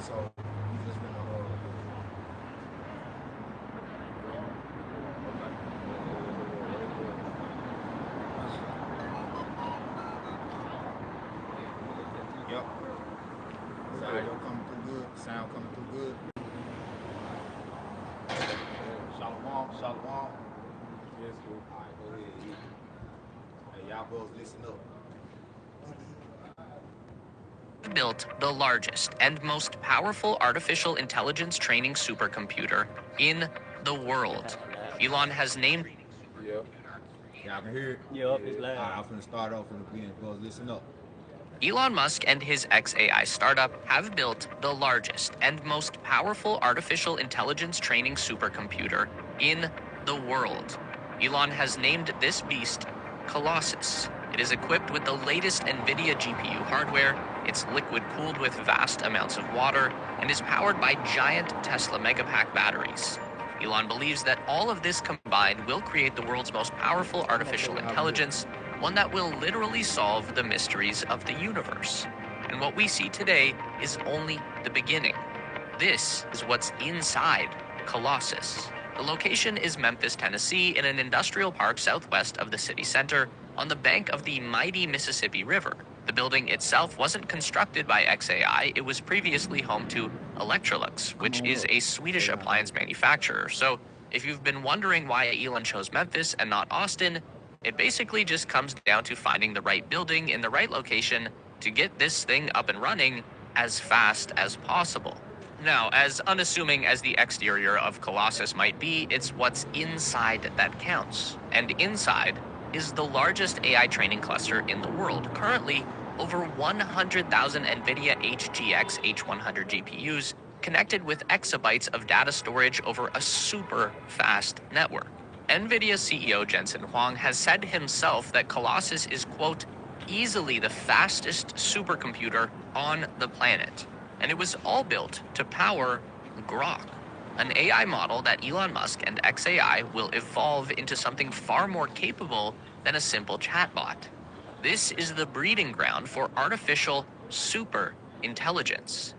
So you just been Yep. Is audio coming through good? Sound coming through good? Shalom, shalom. Yes, cool. All right, go ahead. Hey, y'all boys, listen up. Built the largest and most powerful artificial intelligence training supercomputer in the world. Elon has named. Yep. Y'all can hear it? Yep, it's loud. All right, I'm finna start off from the beginning, boys. Listen up. Elon Musk and his XAI startup have built the largest and most powerful artificial intelligence training supercomputer in the world. Elon has named this beast Colossus. It is equipped with the latest NVIDIA GPU hardware, it's liquid-cooled with vast amounts of water, and is powered by giant Tesla Megapack batteries. Elon believes that all of this combined will create the world's most powerful artificial intelligence, one that will literally solve the mysteries of the universe. And what we see today is only the beginning. This is what's inside Colossus. The location is Memphis, Tennessee, in an industrial park southwest of the city center on the bank of the mighty Mississippi River. The building itself wasn't constructed by XAI. It was previously home to Electrolux, which is a Swedish appliance manufacturer. So if you've been wondering why Elon chose Memphis and not Austin, it basically just comes down to finding the right building in the right location to get this thing up and running as fast as possible. Now, as unassuming as the exterior of Colossus might be, it's what's inside that counts. And inside is the largest AI training cluster in the world. Currently, over 100,000 NVIDIA HGX H100 GPUs connected with exabytes of data storage over a super fast network. NVIDIA CEO Jensen Huang has said himself that Colossus is, quote, easily the fastest supercomputer on the planet. And it was all built to power Grok, an AI model that Elon Musk and XAI will evolve into something far more capable than a simple chatbot. This is the breeding ground for artificial super intelligence.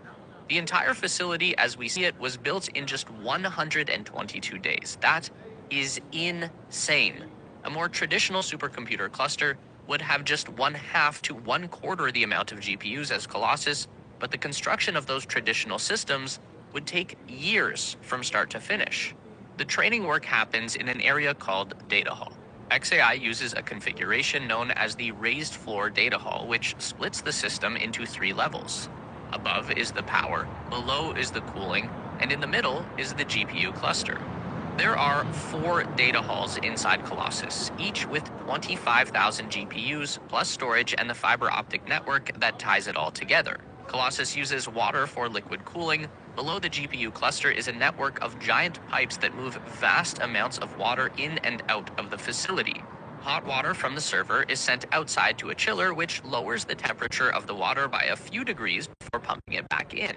The entire facility, as we see it, was built in just 122 days. That is insane. A more traditional supercomputer cluster would have just 1/2 to 1/4 the amount of GPUs as Colossus, but the construction of those traditional systems would take years from start to finish. The training work happens in an area called Data Hall. XAI uses a configuration known as the raised floor data hall, which splits the system into 3 levels. Above is the power, below is the cooling, and in the middle is the GPU cluster. There are 4 data halls inside Colossus, each with 25,000 GPUs, plus storage and the fiber optic network that ties it all together. Colossus uses water for liquid cooling. Below the GPU cluster is a network of giant pipes that move vast amounts of water in and out of the facility. Hot water from the server is sent outside to a chiller, which lowers the temperature of the water by a few degrees before pumping it back in.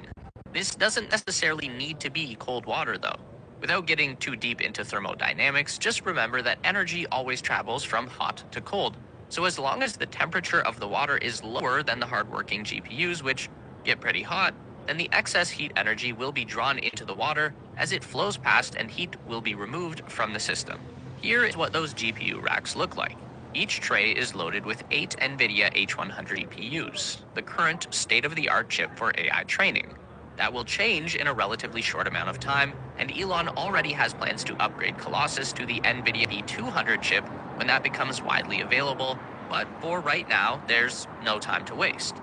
This doesn't necessarily need to be cold water, though. Without getting too deep into thermodynamics, just remember that energy always travels from hot to cold. So as long as the temperature of the water is lower than the hardworking GPUs, which get pretty hot, then the excess heat energy will be drawn into the water as it flows past and heat will be removed from the system. Here is what those GPU racks look like. Each tray is loaded with 8 NVIDIA H100 GPUs, the current state-of-the-art chip for AI training. That will change in a relatively short amount of time, and Elon already has plans to upgrade Colossus to the NVIDIA B200 chip when that becomes widely available, but for right now, there's no time to waste.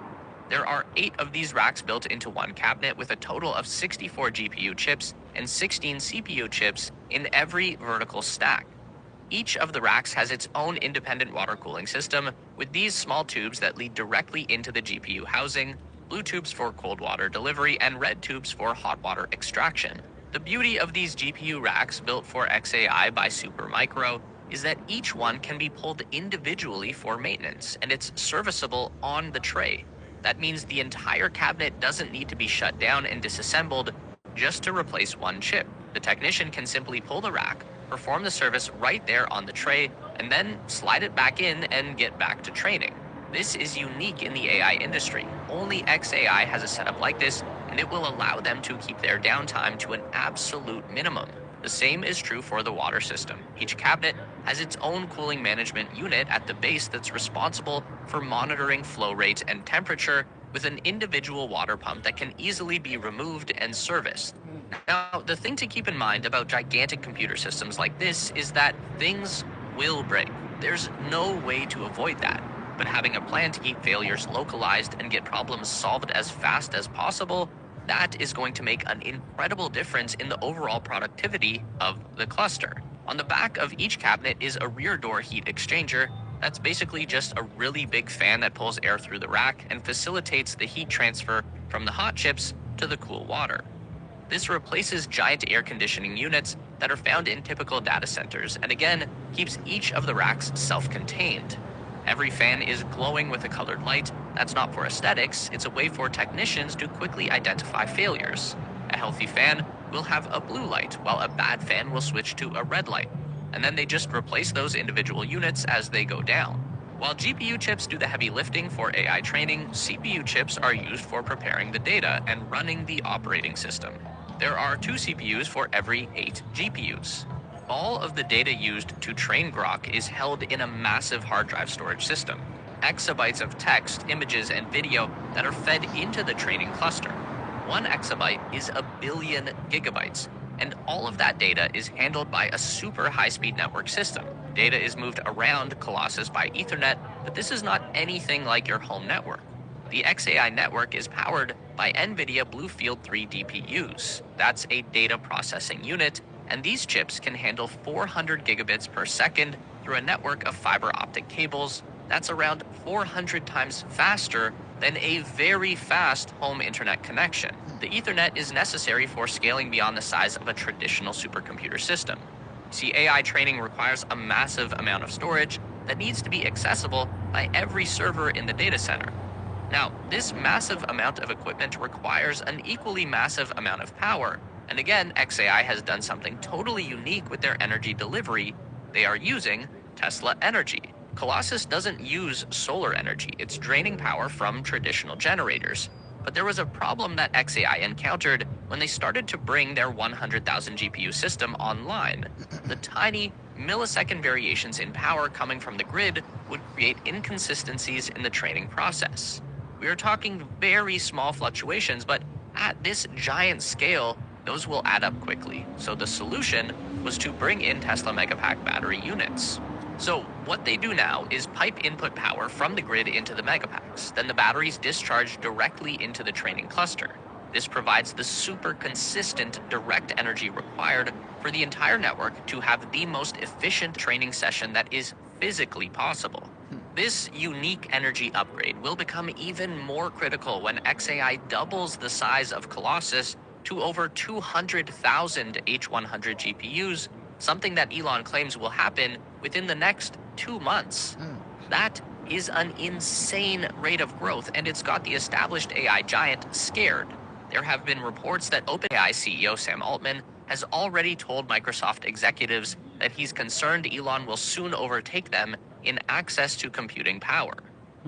There are 8 of these racks built into one cabinet with a total of 64 GPU chips and 16 CPU chips in every vertical stack. Each of the racks has its own independent water cooling system with these small tubes that lead directly into the GPU housing, blue tubes for cold water delivery, and red tubes for hot water extraction. The beauty of these GPU racks built for XAI by Supermicro is that each one can be pulled individually for maintenance, and it's serviceable on the tray. That means the entire cabinet doesn't need to be shut down and disassembled just to replace one chip. The technician can simply pull the rack, perform the service right there on the tray, and then slide it back in and get back to training. This is unique in the AI industry. Only XAI has a setup like this, and it will allow them to keep their downtime to an absolute minimum. The same is true for the water system. Each cabinet has its own cooling management unit at the base that's responsible for monitoring flow rate and temperature, with an individual water pump that can easily be removed and serviced. Now, the thing to keep in mind about gigantic computer systems like this is that things will break. There's no way to avoid that. But having a plan to keep failures localized and get problems solved as fast as possible, that is going to make an incredible difference in the overall productivity of the cluster. On the back of each cabinet is a rear door heat exchanger. That's basically just a really big fan that pulls air through the rack and facilitates the heat transfer from the hot chips to the cool water. This replaces giant air conditioning units that are found in typical data centers, and again, keeps each of the racks self-contained. Every fan is glowing with a colored light. That's not for aesthetics, it's a way for technicians to quickly identify failures. A healthy fan will have a blue light, while a bad fan will switch to a red light. And then they just replace those individual units as they go down. While GPU chips do the heavy lifting for AI training, CPU chips are used for preparing the data and running the operating system. There are 2 CPUs for every 8 GPUs. All of the data used to train Grok is held in a massive hard drive storage system. Exabytes of text, images, and video that are fed into the training cluster. 1 exabyte is a billion gigabytes, and all of that data is handled by a super high-speed network system. Data is moved around Colossus by Ethernet, but this is not anything like your home network. The XAI network is powered by NVIDIA Bluefield 3 DPUs. That's a data processing unit, and these chips can handle 400 gigabits per second through a network of fiber optic cables. That's around 400 times faster than a very fast home internet connection. The Ethernet is necessary for scaling beyond the size of a traditional supercomputer system. See, AI training requires a massive amount of storage that needs to be accessible by every server in the data center. Now, this massive amount of equipment requires an equally massive amount of power. And again, XAI has done something totally unique with their energy delivery. They are using Tesla energy. Colossus doesn't use solar energy. It's draining power from traditional generators. But there was a problem that XAI encountered when they started to bring their 100,000 GPU system online. The tiny millisecond variations in power coming from the grid would create inconsistencies in the training process. We are talking very small fluctuations, but at this giant scale, those will add up quickly. So the solution was to bring in Tesla Megapack battery units. So what they do now is pipe input power from the grid into the Megapacks. Then the batteries discharge directly into the training cluster. This provides the super consistent direct energy required for the entire network to have the most efficient training session that is physically possible. This unique energy upgrade will become even more critical when XAI doubles the size of Colossus to over 200,000 H100 GPUs, something that Elon claims will happen within the next 2 months. That is an insane rate of growth, and it's got the established AI giant scared. There have been reports that OpenAI CEO Sam Altman has already told Microsoft executives that he's concerned Elon will soon overtake them in access to computing power.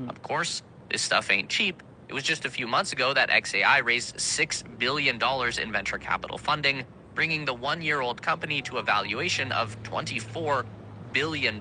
Of course, this stuff ain't cheap. It was just a few months ago that XAI raised $6 billion in venture capital funding, bringing the 1-year-old company to a valuation of $24 billion.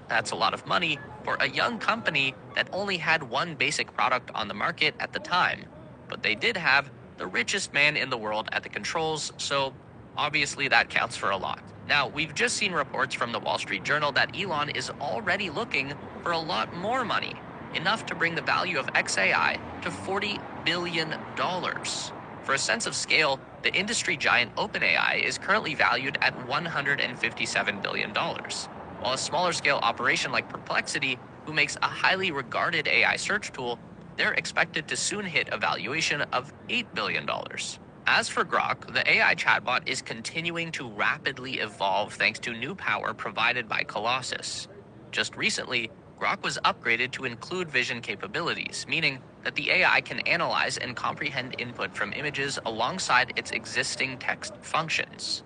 That's a lot of money for a young company that only had one basic product on the market at the time. But they did have the richest man in the world at the controls, so obviously that counts for a lot. Now, we've just seen reports from the Wall Street Journal that Elon is already looking for a lot more money, enough to bring the value of XAI to $40 billion. For a sense of scale, the industry giant OpenAI is currently valued at $157 billion, while a smaller scale operation like Perplexity, who makes a highly regarded AI search tool, they're expected to soon hit a valuation of $8 billion. As for Grok, the AI chatbot is continuing to rapidly evolve thanks to new power provided by Colossus. Just recently, Grok was upgraded to include vision capabilities, meaning that the AI can analyze and comprehend input from images alongside its existing text functions.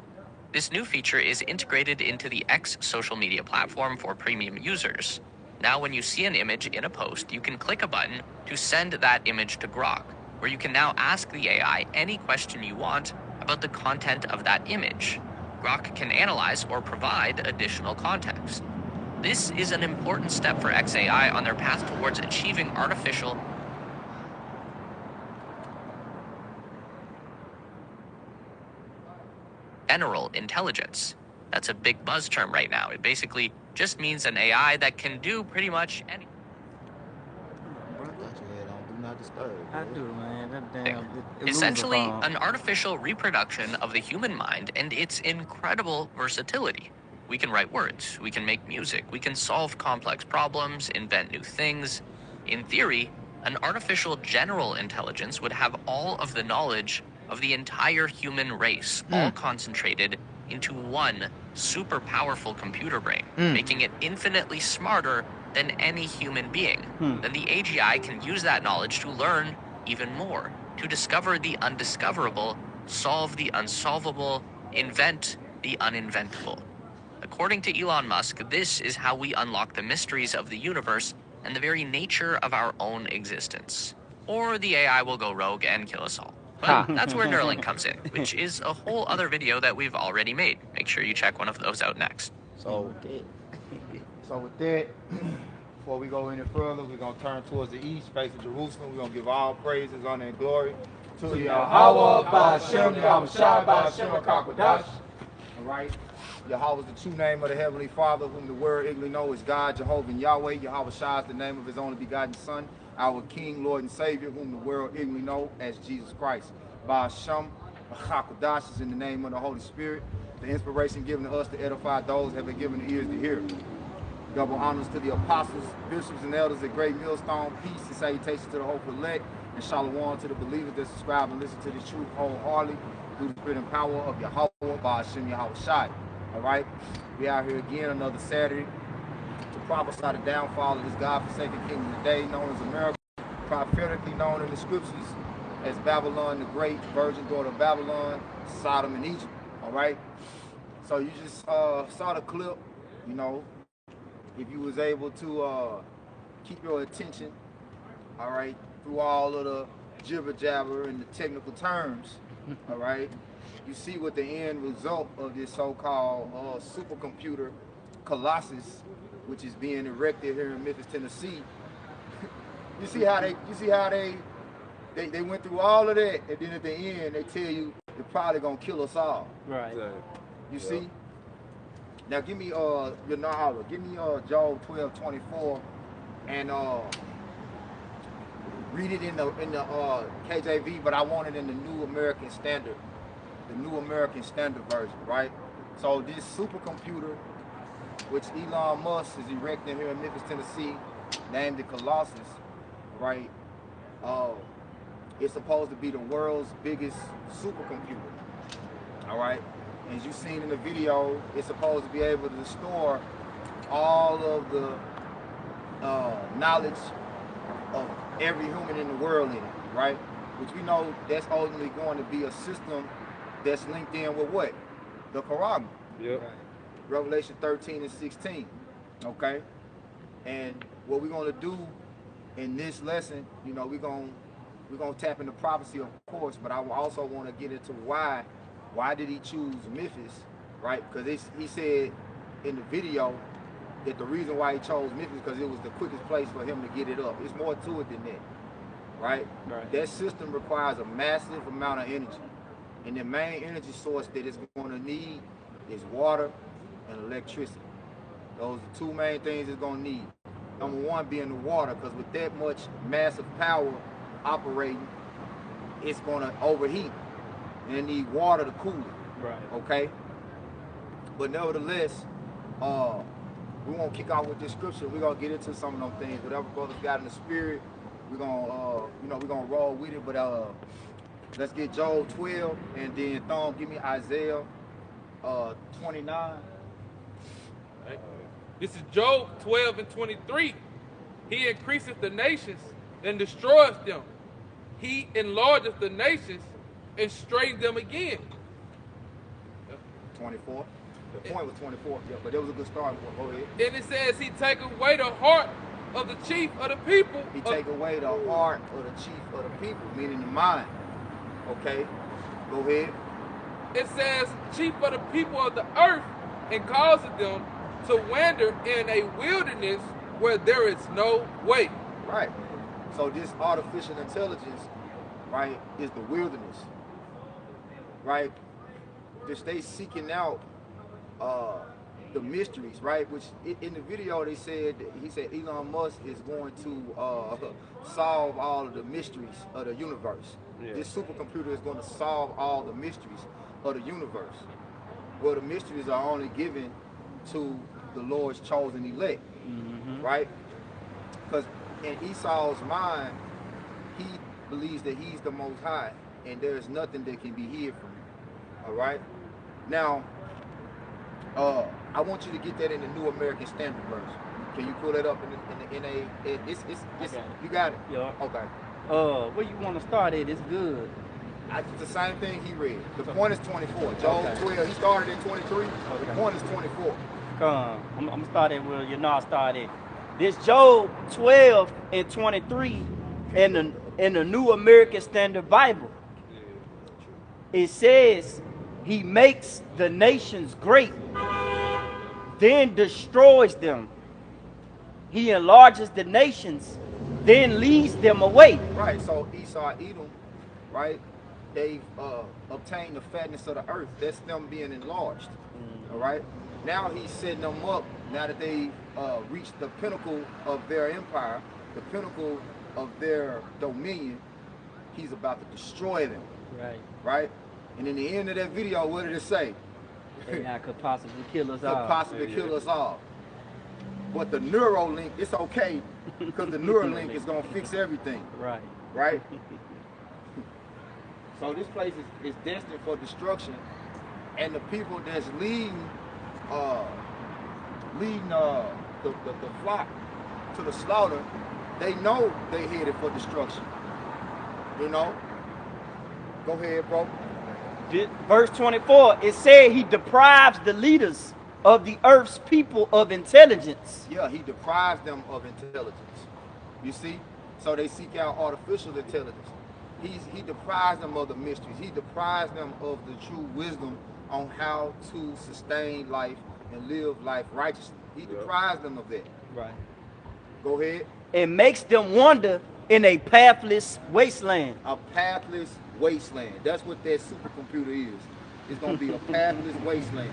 This new feature is integrated into the X social media platform for premium users. Now, when you see an image in a post, you can click a button to send that image to Grok. where you can now ask the AI any question you want about the content of that image. Grok can analyze or provide additional context. This is an important step for XAI on their path towards achieving artificial general intelligence. That's a big buzz term right now. It basically just means an AI that can do pretty much anything. I do, man. That damn. Essentially, an artificial reproduction of the human mind and its incredible versatility. We can write words, we can make music, we can solve complex problems, invent new things. In theory, an artificial general intelligence would have all of the knowledge of the entire human race, all concentrated into one super powerful computer brain, making it infinitely smarter than any human being. Then the AGI can use that knowledge to learn even more, to discover the undiscoverable, solve the unsolvable, invent the uninventable. According to Elon Musk, this is how we unlock the mysteries of the universe and the very nature of our own existence. Or the AI will go rogue and kill us all. But that's where Neuralink comes in, which is a whole other video that we've already made. Make sure you check one of those out next. So with that, before we go any further, we're going to turn towards the east, facing Jerusalem. We're going to give all praises, honor, and glory to Yahweh, Ba'Shem, Yahushua, Ba'Shem, HaKadosh. All right? Yahweh is the true name of the Heavenly Father, whom the word ignorantly know is God, Jehovah, and Yahweh. Yahweh Shai is the name of his only begotten Son, our King, Lord, and Savior, whom the world ignorantly know as Jesus Christ. Ba'Shem, HaKadosh is in the name of the Holy Spirit. The inspiration given to us to edify those who have been given the ears to hear. Double honors to the apostles, bishops, and elders at Great Millstone. Peace and salutations to the hopeful elect, and shalom to the believers that subscribe and listen to the truth wholeheartedly through the spirit and power of Yahweh, Ba'Shem, Yahweh Shai. All right, we out here again another Saturday to prophesy the downfall of this God-forsaken kingdom today, known as America, prophetically known in the scriptures as Babylon the Great, virgin daughter of Babylon, Sodom and Egypt. All right, so you just saw the clip, you know. If you was able to keep your attention, all right, through all of the jibber jabber and the technical terms, all right, you see what the end result of this so-called supercomputer Colossus, which is being erected here in Memphis, Tennessee. you see how they went through all of that, and then at the end they tell you they're probably gonna kill us all. Right. You see. Now give me your Nahara, give me Job 12:24, and read it in the KJV, but I want it in the New American Standard, version, right? So this supercomputer, which Elon Musk is erecting here in Memphis, Tennessee, named the Colossus, right? It's supposed to be the world's biggest supercomputer, all right? As you've seen in the video, it's supposed to be able to store all of the knowledge of every human in the world in it, right? Which we know that's ultimately going to be a system that's linked in with what? The Quran. Yep. Right. Revelation 13 and 16, okay? And what we're going to do in this lesson, you know, we're going to tap into prophecy, of course, but I also want to get into why did he choose Memphis, right? Because he said in the video that the reason why he chose Memphis because it was the quickest place for him to get it up. It's more to it than that, right? That system requires a massive amount of energy. And the main energy source that it's going to need is water and electricity. Those are the two main things it's going to need. Number one being the water, because with that much massive power operating, it's going to overheat. And they need water to cool it. Right. Okay? But nevertheless, we won't kick off with this scripture. We're gonna get into some of them things. Whatever brothers got in the spirit, we're gonna we're gonna roll with it. But let's get Job 12 and then Thumb, give me Isaiah 29. Right. This is Job 12 and 23. He increaseth the nations and destroys them. He enlargeth the nations and straightens them again. 24. The point was 24, yeah, but that was a good start. Go ahead. And it says he taketh away the heart of the chief of the people. He take away the heart of the chief of the people, meaning the mind. Okay, go ahead. It says chief of the people of the earth, and causes them to wander in a wilderness where there is no way. Right. So this artificial intelligence, right, is the wilderness. Right? Just they seeking out the mysteries, right? Which in the video he said Elon Musk is going to solve all of the mysteries of the universe. Yeah. This supercomputer is going to solve all the mysteries of the universe. Well, the mysteries are only given to the Lord's chosen elect, right? Because in Esau's mind, he believes that he's the Most High, and there's nothing that can be hid from him. All right. Now, I want you to get that in the New American Standard Version. Can you pull that up in okay. You got it. Yeah. Okay. Where you want to start at? It's good. It's the same thing he read. The point is 24. Job 12. He started at 23. The point is 24. I'm gonna start at where I started. This Job 12 and 23 in the New American Standard Bible. It says, he makes the nations great, then destroys them. He enlarges the nations, then leads them away. Right, so Esau, Edom, right, they've obtained the fatness of the earth. That's them being enlarged, all right? Now he's setting them up, now that they reached the pinnacle of their empire, the pinnacle of their dominion, he's about to destroy them, right? And in the end of that video, what did it say? AI could possibly kill us all. Could possibly kill us all. But the Neuralink, it's okay, because the Neuralink is going to fix everything. Right? So this place is destined for destruction, and the people that's leading the flock to the slaughter, they know they headed for destruction. You know? Go ahead, bro. Verse 24, it said he deprives the leaders of the earth's people of intelligence. Yeah, he deprives them of intelligence. You see? So they seek out artificial intelligence. He deprives them of the mysteries. He deprives them of the true wisdom on how to sustain life and live life righteously. He deprives them of that. Right. Go ahead. It makes them wander in a pathless wasteland. A pathless wasteland. That's what that supercomputer is. It's gonna be a pathless wasteland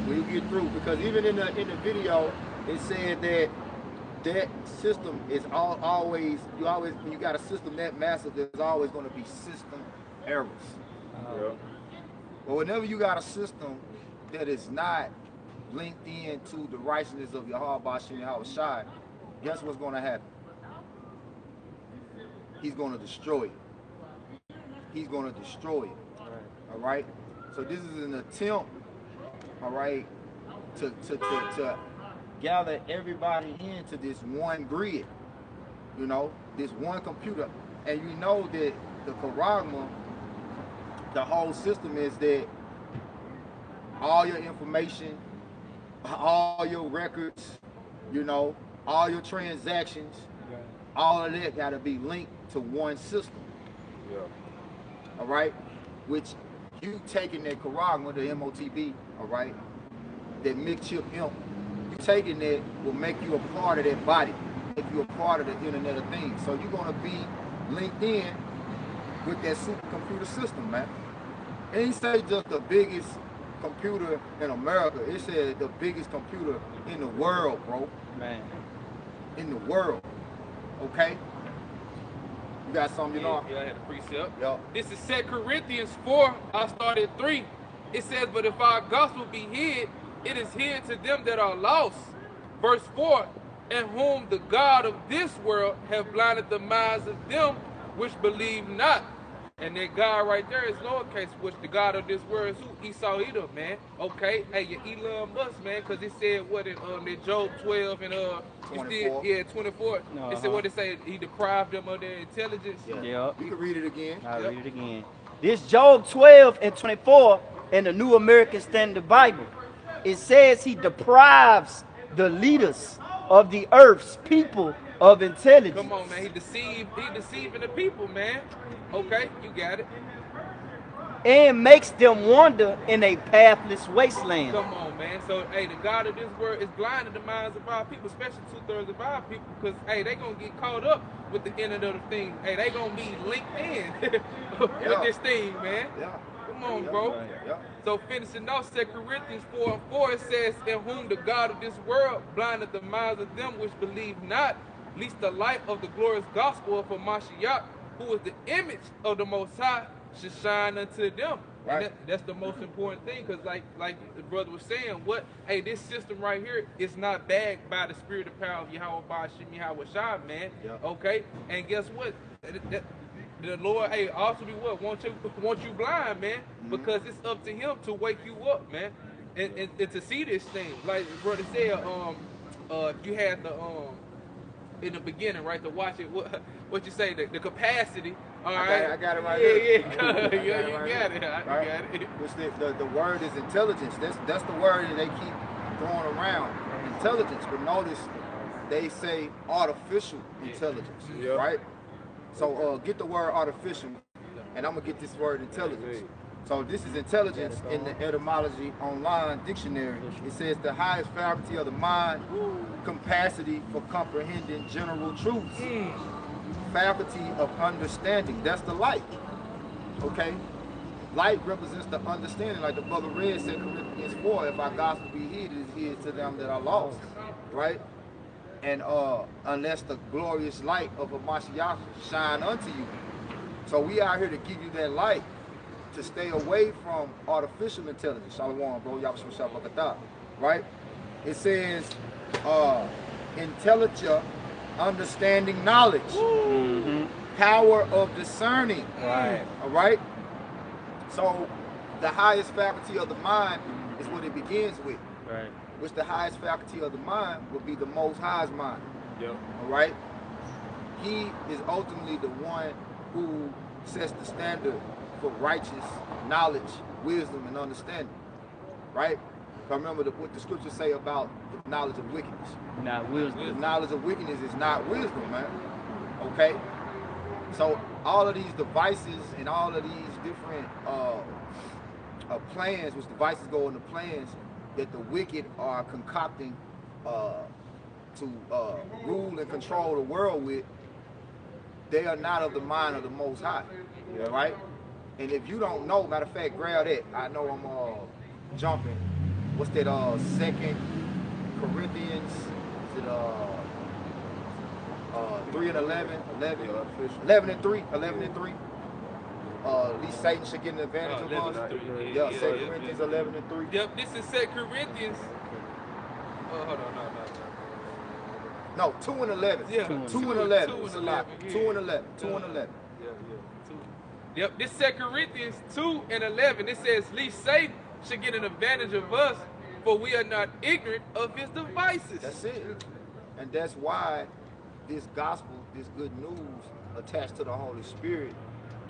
when you get through. Because even in the video, it said that system is always when you got a system that massive, there's always going to be system errors. But whenever you got a system that is not linked in to the righteousness of Yahweh Bashir Hawashai, guess what's going to happen? He's going to destroy it. He's going to destroy it. All right. So this is an attempt, all right, to gather everybody into this one grid, you know, this one computer. And you know that the Karagma, the whole system is that all your information, all your records, you know, all your transactions, all of that got to be linked to one system. All right, which you taking that Karagma, the MOTB, all right, that mixed chip imp, you taking that will make you a part of that body, make you a part of the Internet of Things. So you're gonna be linked in with that supercomputer system, man. It ain't say just the biggest computer in America. It said the biggest computer in the world, bro. Man. In the world. Okay? You got something, you know? Yeah, I had a precept. Yeah. This is 2 Corinthians 4. I started 3. It says, but if our gospel be hid, it is hid to them that are lost. Verse 4, in whom the God of this world have blinded the minds of them which believe not. And that God right there is lowercase, which the God of this world is who? Esau Edom, man. Okay, hey, your Elon Musk, man, because it said what in that Job 12 and 24. 24. It said what it said, he deprived them of their intelligence. Yeah. Yep. You can read it again. I'll read it again. This Job 12 and 24 in the New American Standard Bible. It says he deprives the leaders of the earth's people of intelligence. Come on, man. He deceiving the people, man. Okay, you got it. And makes them wander in a pathless wasteland. Come on, man. So, hey, the God of this world is blinding the minds of our people, especially 2/3 of our people, because, hey, they going to get caught up with the end of the thing. Hey, they going to be linked in with this thing, man. Yeah. Come on, bro. Yeah. So, finishing off 2 Corinthians 4:4, it says, in whom the God of this world blinded the minds of them which believe not, lest the light of the glorious gospel of Mashiach, who is the image of the Most High, should shine unto them. Right. And that's the most important thing, because like the brother was saying, this system right here is not bagged by the spirit and power of Yahweh Ba'ashim Yahweh Shah, man. Yeah. Okay? And guess what? The Lord, hey, also be what? Want you blind, man. Because it's up to him to wake you up, man. And to see this thing. Like the brother said, you had the in the beginning, right, to watch it. What you say? The capacity. All right. I got it right here. Yeah, you got it. I got it. Which the word is intelligence. That's the word that they keep throwing around. Intelligence. But notice they say artificial intelligence, right? So get the word artificial, and I'm gonna get this word intelligence. So this is intelligence in the etymology online dictionary. It says the highest faculty of the mind, capacity for comprehending general truths, faculty of understanding. That's the light. Okay? Light represents the understanding, like the brother read, 2 Corinthians 4, if our gospel be hid, it is hid to them that are lost. Right? And unless the glorious light of a Mashiach shine unto you. So we out here to give you that light, to stay away from artificial intelligence. Shalom, bro. Y'all right? It says intelligence, understanding knowledge, power of discerning. Right. All right? So the highest faculty of the mind is what it begins with. Right. Which the highest faculty of the mind would be the Most High's mind. Yep. All right? He is ultimately the one who sets the standard for righteous knowledge, wisdom, and understanding. Right? But remember what the scriptures say about the knowledge of wickedness. Not wisdom. The knowledge of wickedness is not wisdom, man. Okay? So all of these devices and all of these different plans, which devices go into plans that the wicked are concocting to rule and control the world with, they are not of the mind of the Most High. Yeah. Right? And if you don't know, matter of fact, grab that. I know I'm jumping. What's that? 2 Corinthians. Is it 3 and 11? 11 and 3. 11 and 3. At least Satan should get an advantage of us. Yeah, 2 Corinthians 11 and 3. Yep, this is 2 Corinthians. Oh, hold on, no, 2 and 11. Yeah, 2 and 11. It's a lot. 2 and 11. 2 and 11. Yep, this 2 Corinthians 2 and 11. It says, least Satan should get an advantage of us, for we are not ignorant of his devices. That's it. And that's why this gospel, this good news attached to the Holy Spirit,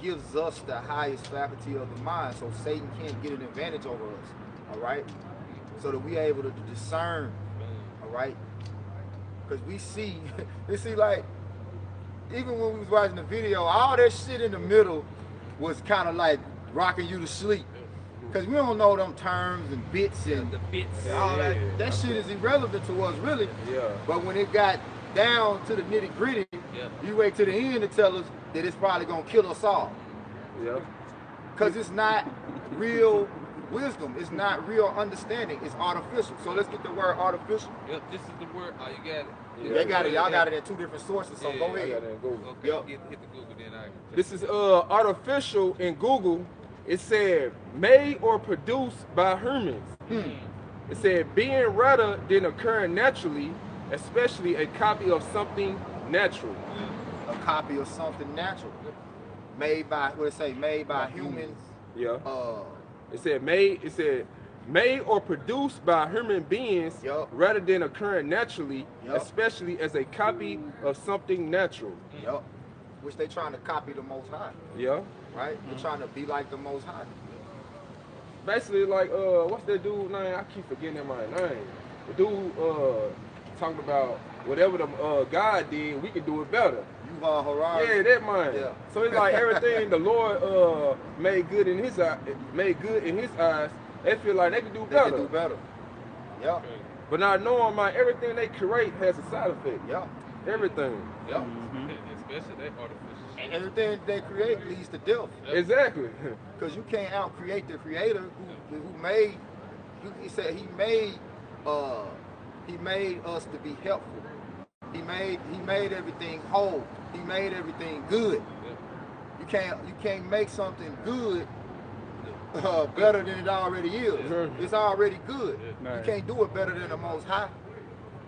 gives us the highest faculty of the mind, so Satan can't get an advantage over us. All right? So that we are able to discern. All right? Because we see, like, even when we was watching the video, all that shit in the middle was kind of like rocking you to sleep. Because we don't know them terms and bits and the bits. all that. That shit is irrelevant to us, really. Yeah. But when it got down to the nitty gritty, you wait to the end to tell us that it's probably going to kill us all. Yeah. Because it's not real wisdom. It's not real understanding. It's artificial. So let's get the word artificial. Yep, this is the word. Oh, you got it. Yeah, they got it. Y'all got it in 2 different sources, so go ahead. Okay, Yep. hit the Google then. This is artificial in Google. It said made or produced by humans. It said being rather than occurring naturally, especially a copy of something natural. A copy of something natural. Made by, what it say, made by humans. Yeah. It said made or produced by human beings rather than occurring naturally, especially as a copy of something natural. Yep. Which they trying to copy the Most High. Yeah. Right? They're trying to be like the Most High. Basically, like, what's that dude name? I keep forgetting my name. The dude talking about whatever the God did, we can do it better. Horizon. Yeah, that mind. Yeah. So it's like everything the Lord made good in His eyes. They feel like they can do better. They can do better. Yeah. But not knowing, man, everything they create has a side effect. Yeah. Everything. Yeah. Especially that artificial. And everything they create leads to death. Exactly. Because you can't out-create the Creator who made. He said He made us to be helpful. He made everything whole. He made everything good. You can't make something good better than it already is. It's already good. You can't do it better than the Most High.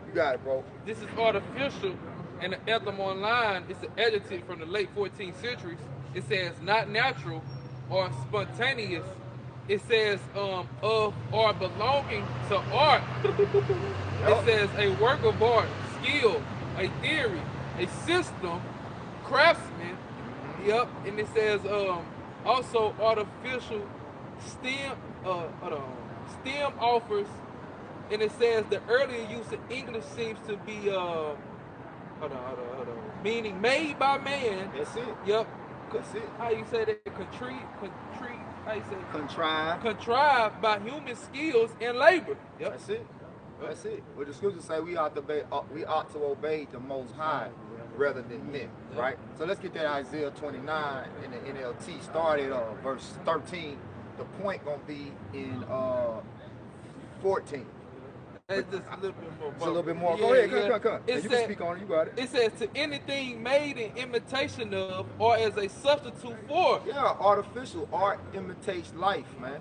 You got it, bro. This is artificial, and the anthem online is an adjective from the late 14th centuries. It says not natural or spontaneous. It says of or belonging to art. It says a work of art, skill, a theory, a system, craftsman. Yep, and it says also artificial STEM offers, and it says the earlier use of English seems to be meaning made by man. That's it. Yep. That's it. How you say that? How you say it? Contrived by human skills and labor. Yep. That's it. That's it. Well, the scriptures say we ought to obey the Most High rather than men, right? So let's get that Isaiah 29 in the NLT. Start at verse 13. The point gonna be in 14. It's just a little bit more. It's a little bit more. Go ahead, come. You can speak on it. You got it. It says to anything made in imitation of or as a substitute for. Yeah, artificial art imitates life, man.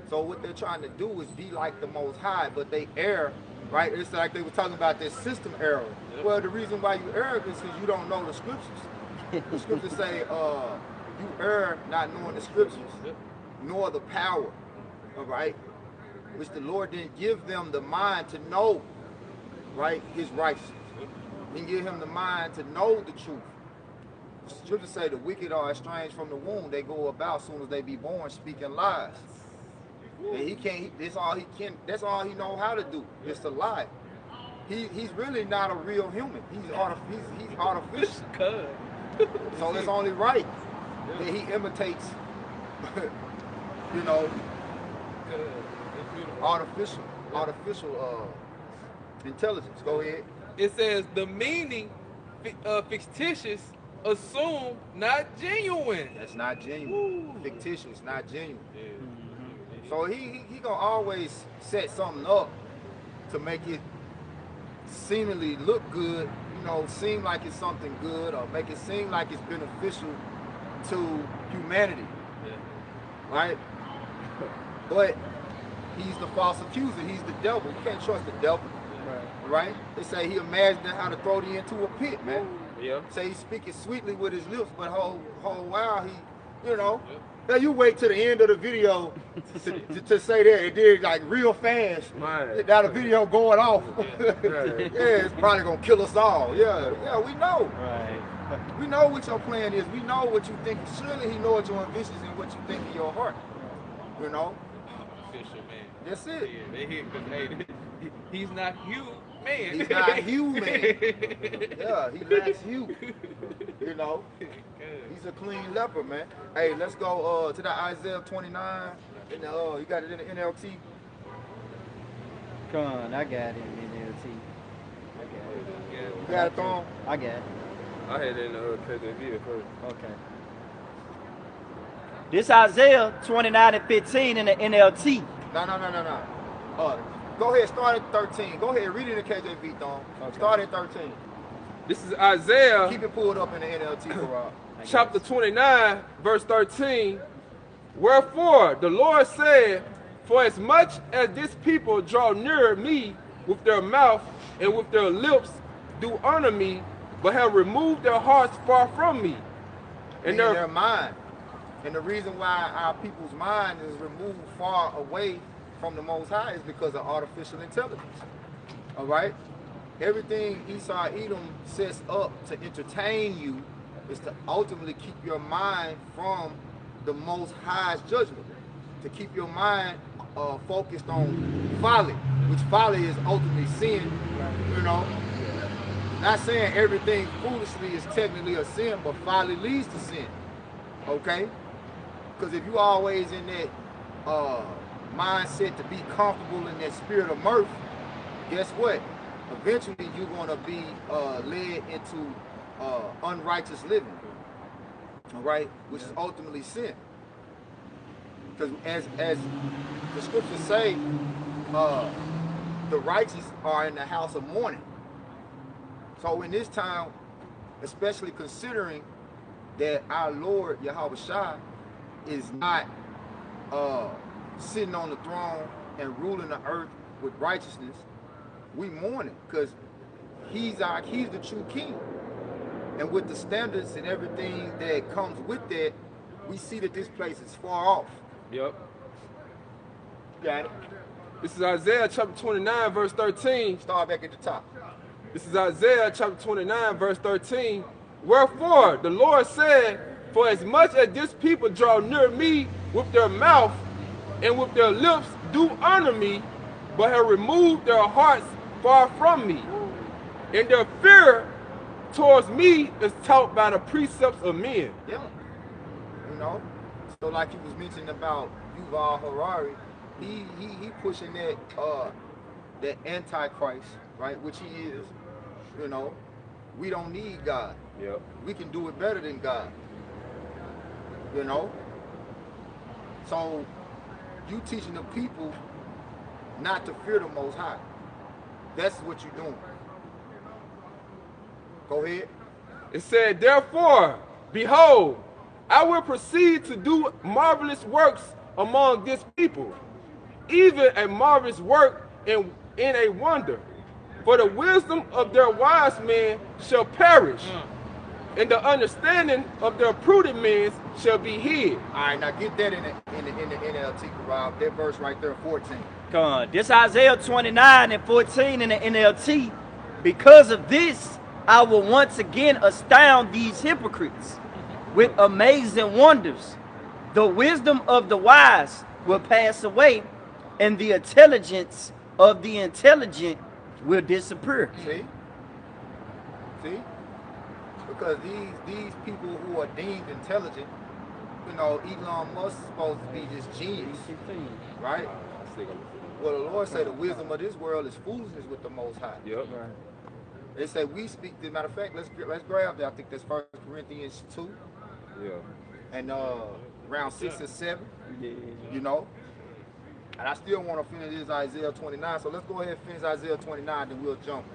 So what they're trying to do is be like the Most High, but they err, right? It's like they were talking about this system error. Yep. Well, the reason why you err is because you don't know the scriptures. The scriptures say you err not knowing the scriptures, nor the power, all right? Which the Lord didn't give them the mind to know, right, His righteousness. Didn't give him the mind to know the truth. The scriptures say the wicked are estranged from the womb. They go about as soon as they be born speaking lies. And he can't. That's all he can. That's all he know how to do. Is to lie. He's really not a real human. He's artificial. So it's only right that he imitates, you know, artificial intelligence. Go ahead. It says the meaning fictitious, assume, not genuine. That's not genuine. Ooh. Fictitious, not genuine. Yeah. So he gonna always set something up to make it seemingly look good, you know, seem like it's something good, or make it seem like it's beneficial to humanity, right? But he's the false accuser. He's the devil. You can't trust the devil, right? They say he imagined how to throw thee into a pit, man. Yeah. Say he's speaking sweetly with his lips, but whole while he, you know. Now you wait to the end of the video to say that. It did like real fast. Right. Now the video going off. Yeah, it's probably gonna kill us all. Yeah, we know. Right. We know what your plan is. We know what you think. Surely he knows your ambitions and what you think in your heart. You know. Official man. That's it. Yeah, they hit because hey, he's not human. He's not human. Yeah, he lacks hue. You know. He's a clean leper, man. Hey, let's go to that Isaiah 29. You got it in the NLT? Come on, I got it in the NLT. I got it. You got it, Thorn? I got it. I had it in the KJV at first. Okay. This Isaiah 29 and 15 in the NLT. No. Go ahead, start at 13. Go ahead, read it in the KJV, Thorn. Okay. Start at 13. This is Isaiah. Keep it pulled up in the NLT for Rob. Chapter 29, verse 13. Wherefore the Lord said, for as much as this people draw near me with their mouth and with their lips do honor me, but have removed their hearts far from me. And their mind. And the reason why our people's mind is removed far away from the Most High is because of artificial intelligence. All right? Everything Esau Edom sets up to entertain you is to ultimately keep your mind from the Most High's judgment, to keep your mind focused on folly, which folly is ultimately sin, you know. Not saying everything foolishly is technically a sin, but folly leads to sin. Okay? Because if you always in that mindset to be comfortable in that spirit of mirth, guess what? Eventually you're going to be led into unrighteous living. All right? Which is ultimately sin. Because as the scriptures say, the righteous are in the house of mourning. So in this time, especially considering that our Lord Yahweh Shai is not sitting on the throne and ruling the earth with righteousness, we mourning because he's the true king. And with the standards and everything that comes with that, we see that this place is far off. Yep. Got it. This is Isaiah chapter 29, verse 13. Start back at the top. This is Isaiah chapter 29, verse 13. Wherefore the Lord said, for as much as this people draw near me with their mouth and with their lips do honor me, but have removed their hearts far from me, and their fear towards me is taught by the precepts of men. Yeah. You know? So like you was mentioning about Yuval Harari, he pushing that that antichrist, right? Which he is. You know, we don't need God. Yep. We can do it better than God. You know? So you teaching the people not to fear the Most High. That's what you're doing. Go ahead. It said, therefore, behold, I will proceed to do marvelous works among this people, even a marvelous work in a wonder. For the wisdom of their wise men shall perish, and the understanding of their prudent men shall be hid. All right, now get that in the NLT, Rob. That verse right there, 14. Come on. This Isaiah 29 and 14 in the NLT. Because of this, I will once again astound these hypocrites with amazing wonders. The wisdom of the wise will pass away, and the intelligence of the intelligent will disappear. See? Because these people who are deemed intelligent, you know, Elon Musk is supposed to be this genius, right? Well, the Lord say the wisdom of this world is foolishness with the Most High. Yep. They say we speak. As a matter of fact, let's grab that. I think that's 1 Corinthians 2. Yeah. And around 6 or 7. Yeah. You know. And I still want to finish this Isaiah 29. So let's go ahead and finish Isaiah 29, then we'll jump.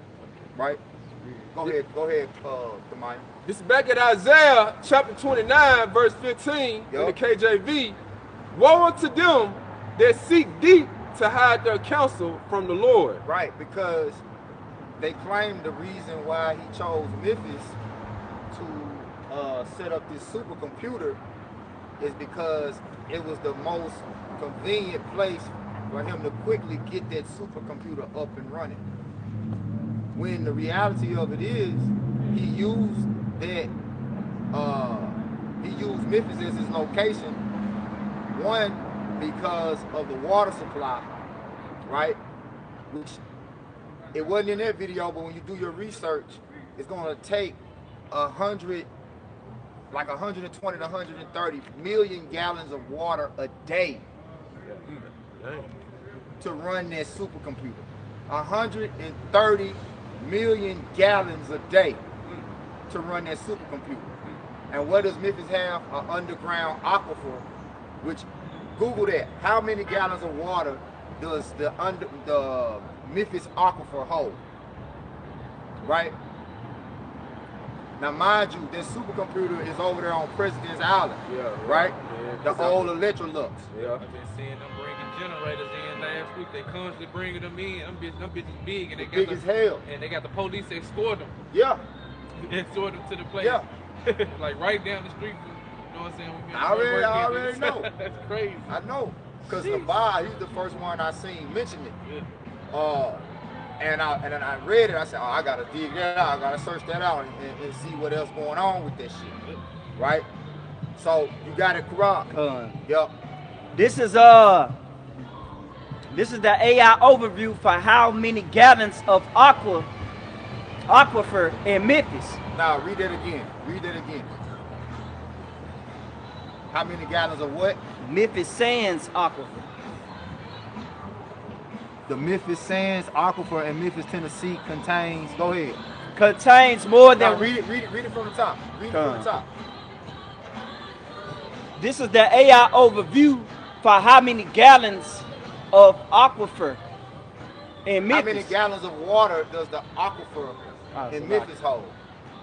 Right? Go ahead, Kamaya. This is back at Isaiah chapter 29, verse 15 in the KJV. Woe unto them that seek deep to hide their counsel from the Lord. Right, because they claim the reason why he chose Memphis to set up this supercomputer is because it was the most convenient place for him to quickly get that supercomputer up and running. When the reality of it is, he used Memphis as his location. One, because of the water supply, right? Which it wasn't in that video, but when you do your research, it's going to take 120 to 130 million gallons of water a day to run that supercomputer. 130 million gallons a day to run that supercomputer. And what does Memphis have? An underground aquifer, which, Google that. How many gallons of water does the Memphis aquifer hold? Right? Now, mind you, this supercomputer is over there on President's Island. Yeah. Right? Yeah, the old Electrolux. Yeah. I've been seeing them bringing generators in last week. They constantly bringing them in. Them bitches big, and they got big as hell. And they got the police escort them. Yeah. Escort them to the place. Yeah. Like right down the street. You know what I'm saying? I already know. That's crazy. I know. Because Nabai, he's the first one I seen mention it. Yeah. And then I read it. I said, oh, I gotta dig that out. I gotta search that out and see what else going on with that shit. Right? So you got it correct. Yep. This is the AI overview for how many gallons of aqua aquifer in Memphis. Now read that again. Read that again. How many gallons of what? Memphis Sands aquifer. The Memphis Sands aquifer in Memphis, Tennessee contains. Go ahead. Contains more Now than. read it from the top. Read it from the top. This is the AI overview for how many gallons of aquifer in Memphis. How many gallons of water does the aquifer in Memphis hold?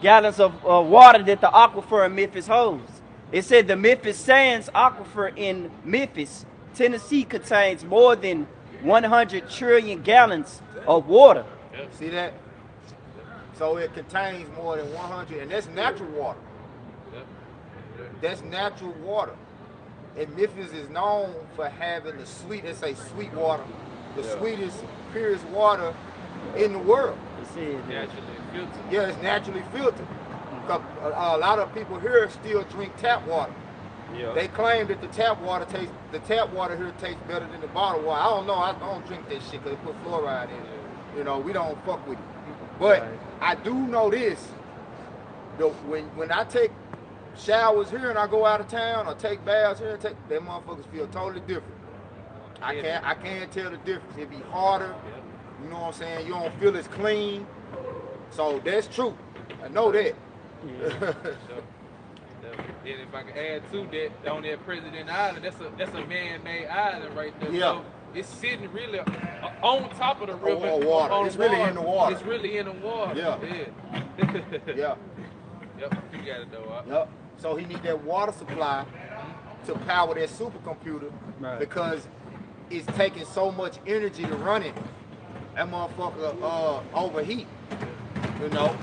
Gallons of water that the aquifer in Memphis holds. It said the Memphis Sands aquifer in Memphis, Tennessee contains more than 100 trillion gallons of water. See that? So it contains more than 100, and that's natural water. That's natural water. And Memphis is known for having the sweet, they say sweet water, the sweetest, purest water in the world. Naturally filtered. Yeah, it's naturally filtered. A lot of people here still drink tap water. Yeah. They claim that the tap water here tastes better than the bottled water. I don't know. I don't drink that shit because it put fluoride in it. You know, we don't fuck with it. But I do know this. When I take showers here and I go out of town or take baths here, them motherfuckers feel totally different. I can't tell the difference. It be harder. You know what I'm saying? You don't feel as clean. So that's true. I know that. Yeah. And if I can add to that, on that President Island, that's a man-made island right there. Yeah. So it's sitting really on top of the river. Water. It's really in the water. It's really in the water. Yeah. Yeah. Yep. You got it though. Yep. So he need that water supply to power that supercomputer because it's taking so much energy to run it. That motherfucker overheat. You know.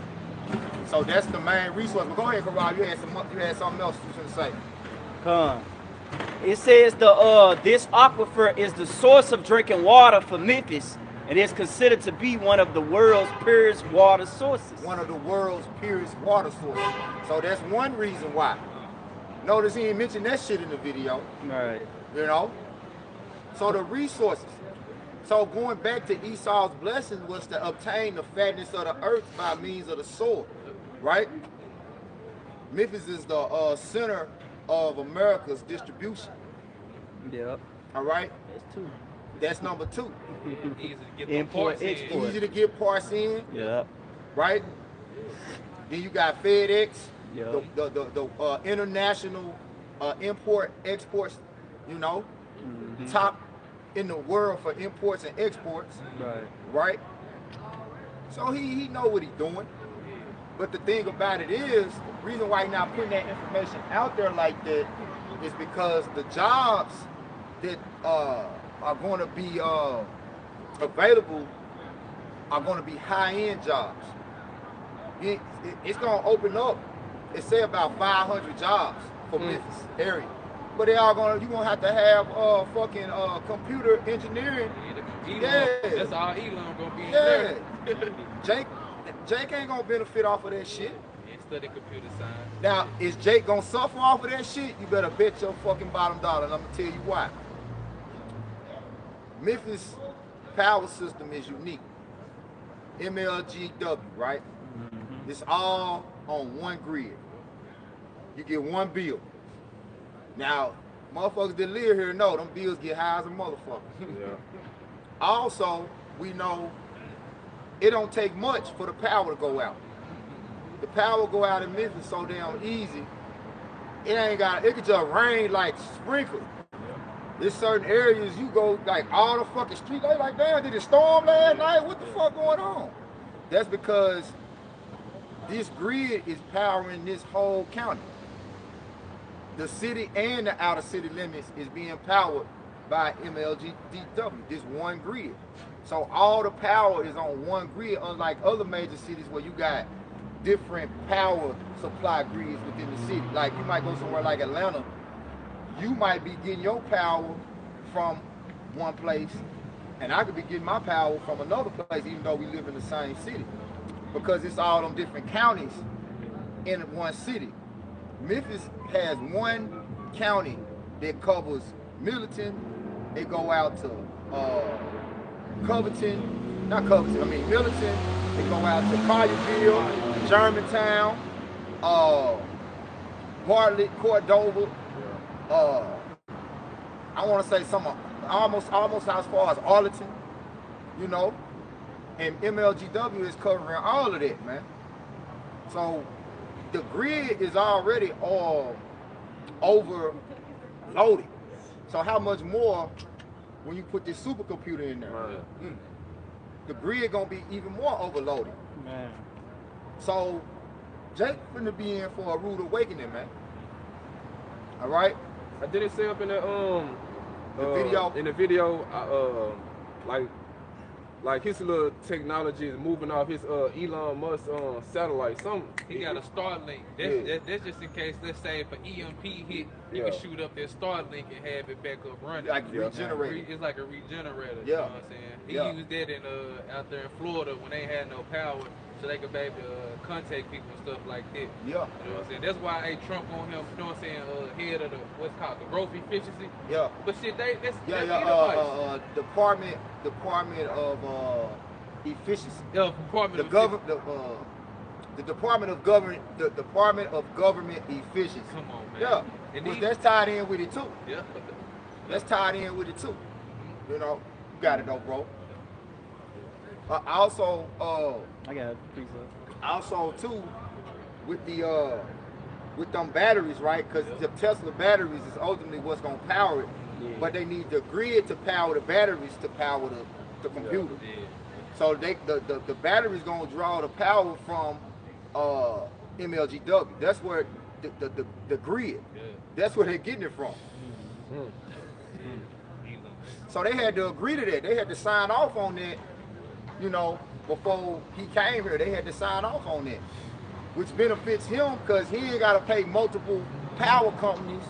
So that's the main resource. But go ahead, Karal. You had something else you was gonna say. It says this aquifer is the source of drinking water for Memphis and is considered to be one of the world's purest water sources. One of the world's purest water sources. So that's one reason why. Notice he ain't mentioned that shit in the video. Right. You know? So the resources. So going back to Esau's blessing was to obtain the fatness of the earth by means of the sword. Right? Memphis is the center of America's distribution. Yep. All right? That's two. That's number two. Easy to get Import, export. Easy to get parts in. Yep. Right? Then you got FedEx, Yep. the international import exports, you know, top in the world for imports and exports. Right? So he know what he's doing. But the thing about it is, the reason why he's not putting that information out there like that is because the jobs that are going to be available are going to be high-end jobs. It's going to open up, it say about 500 jobs for Memphis area. But they are you're going to have fucking computer engineering. Yeah. That's all Elon going to be in there. Jake ain't gonna benefit off of that shit. And study computer science. Now, is Jake gonna suffer off of that shit? You better bet your fucking bottom dollar, and I'm gonna tell you why. Memphis power system is unique. MLGW, right? It's all on one grid. You get one bill. Now, motherfuckers that live here know them bills get high as a motherfucker. Yeah. Also, we know it don't take much for the power to go out. The power go out in Memphis so damn easy. It could just rain like sprinkle. There's certain areas you go like all the fucking street, they like, damn, did it storm last night? What the fuck going on? That's because this grid is powering this whole county. The city and the outer city limits is being powered by MLGDW, this one grid. So all the power is on one grid, unlike other major cities where you got different power supply grids within the city. Like you might go somewhere like Atlanta, you might be getting your power from one place, and I could be getting my power from another place, even though we live in the same city. Because it's all them different counties in one city. Memphis has one county that covers Militon. They go out to Militon, It go out to Collierville, Germantown, Bartlett, Cordova. I want to say some almost as far as Arlington, you know. And MLGW is covering all of that, man. So the grid is already all overloaded. So how much more when you put this supercomputer in there? The grid gonna be even more overloaded. Man. So Jake finna be in for a rude awakening, man. All right. I did it say up in the video. In the video, like his little technology is moving off his Elon Musk satellite. He got a Starlink. That's just in case, let's say, if an EMP hit, you can shoot up that Starlink and have it back up running. Like regenerate. It's like a regenerator. Yeah. You know what I'm saying? He used that in out there in Florida when they had no power, so they could be able to contact people and stuff like that. Yeah. You know what I'm saying? That's why Trump on him, you know what I'm saying, head of the what's called the growth efficiency. Yeah. But shit, that's Department of Efficiency. Yeah, Department the of government. The Department of Government Efficiency. Come on, man. Yeah. And That's tied in with it too. Yeah. That's tied in with it too. You know, you got it though, bro. Also, I got it. also too, with the with them batteries, right? Because the Tesla batteries is ultimately what's gonna power it. Yeah. But they need the grid to power the batteries to power the computer. Yeah. So the battery's gonna draw the power from MLGW. That's where the grid. Yeah. That's where they're getting it from. So they had to agree to that. They had to sign off on that, you know, before he came here. They had to sign off on that, which benefits him because he ain't got to pay multiple power companies.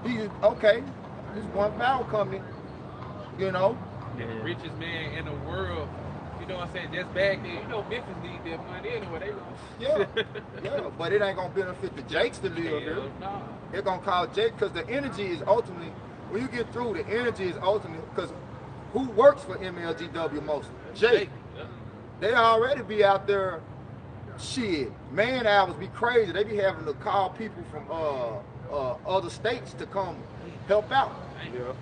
He's okay. It's one power company, you know. The richest man in the world. You know what I'm saying? Just back then, you know, Memphis need their money anyway. They Yeah, yeah, but it ain't gonna benefit the Jakes to live here. No. It's gonna cause Jake because the energy is ultimately, when you get through, the energy is ultimately, because who works for MLGW mostly? Jake. Yeah. They already be out there, shit, man hours be crazy. They be having to call people from other states to come help out. Yeah.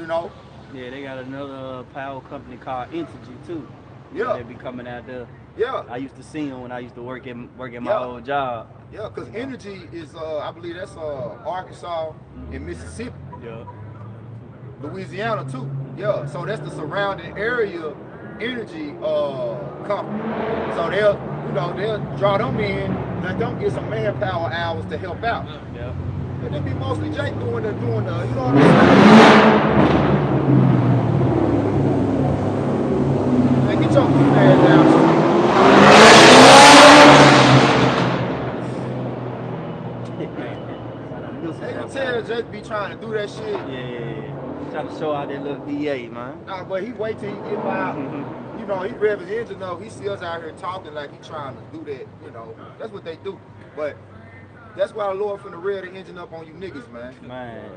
You know? Yeah, they got another power company called Entity too. Yeah. They be coming out there. Yeah. I used to see them when I used to work at my old job. Yeah, because energy is, I believe that's Arkansas and Mississippi. Yeah. Louisiana too. Yeah, so that's the surrounding area energy company. So they'll draw them in, let them get some manpower hours to help out. Yeah. And they be mostly Jake doing the, you know what I'm saying? Man, get your feet ass down. They can tell Jake be trying to do that shit. Yeah. Trying to show out that little VA, man. Nah, but he wait till he get by. You know, he rev his engine up. He see us out here talking like he trying to do that. You know, that's what they do. But that's why the Lord finna rev the engine up on you niggas, man. Man.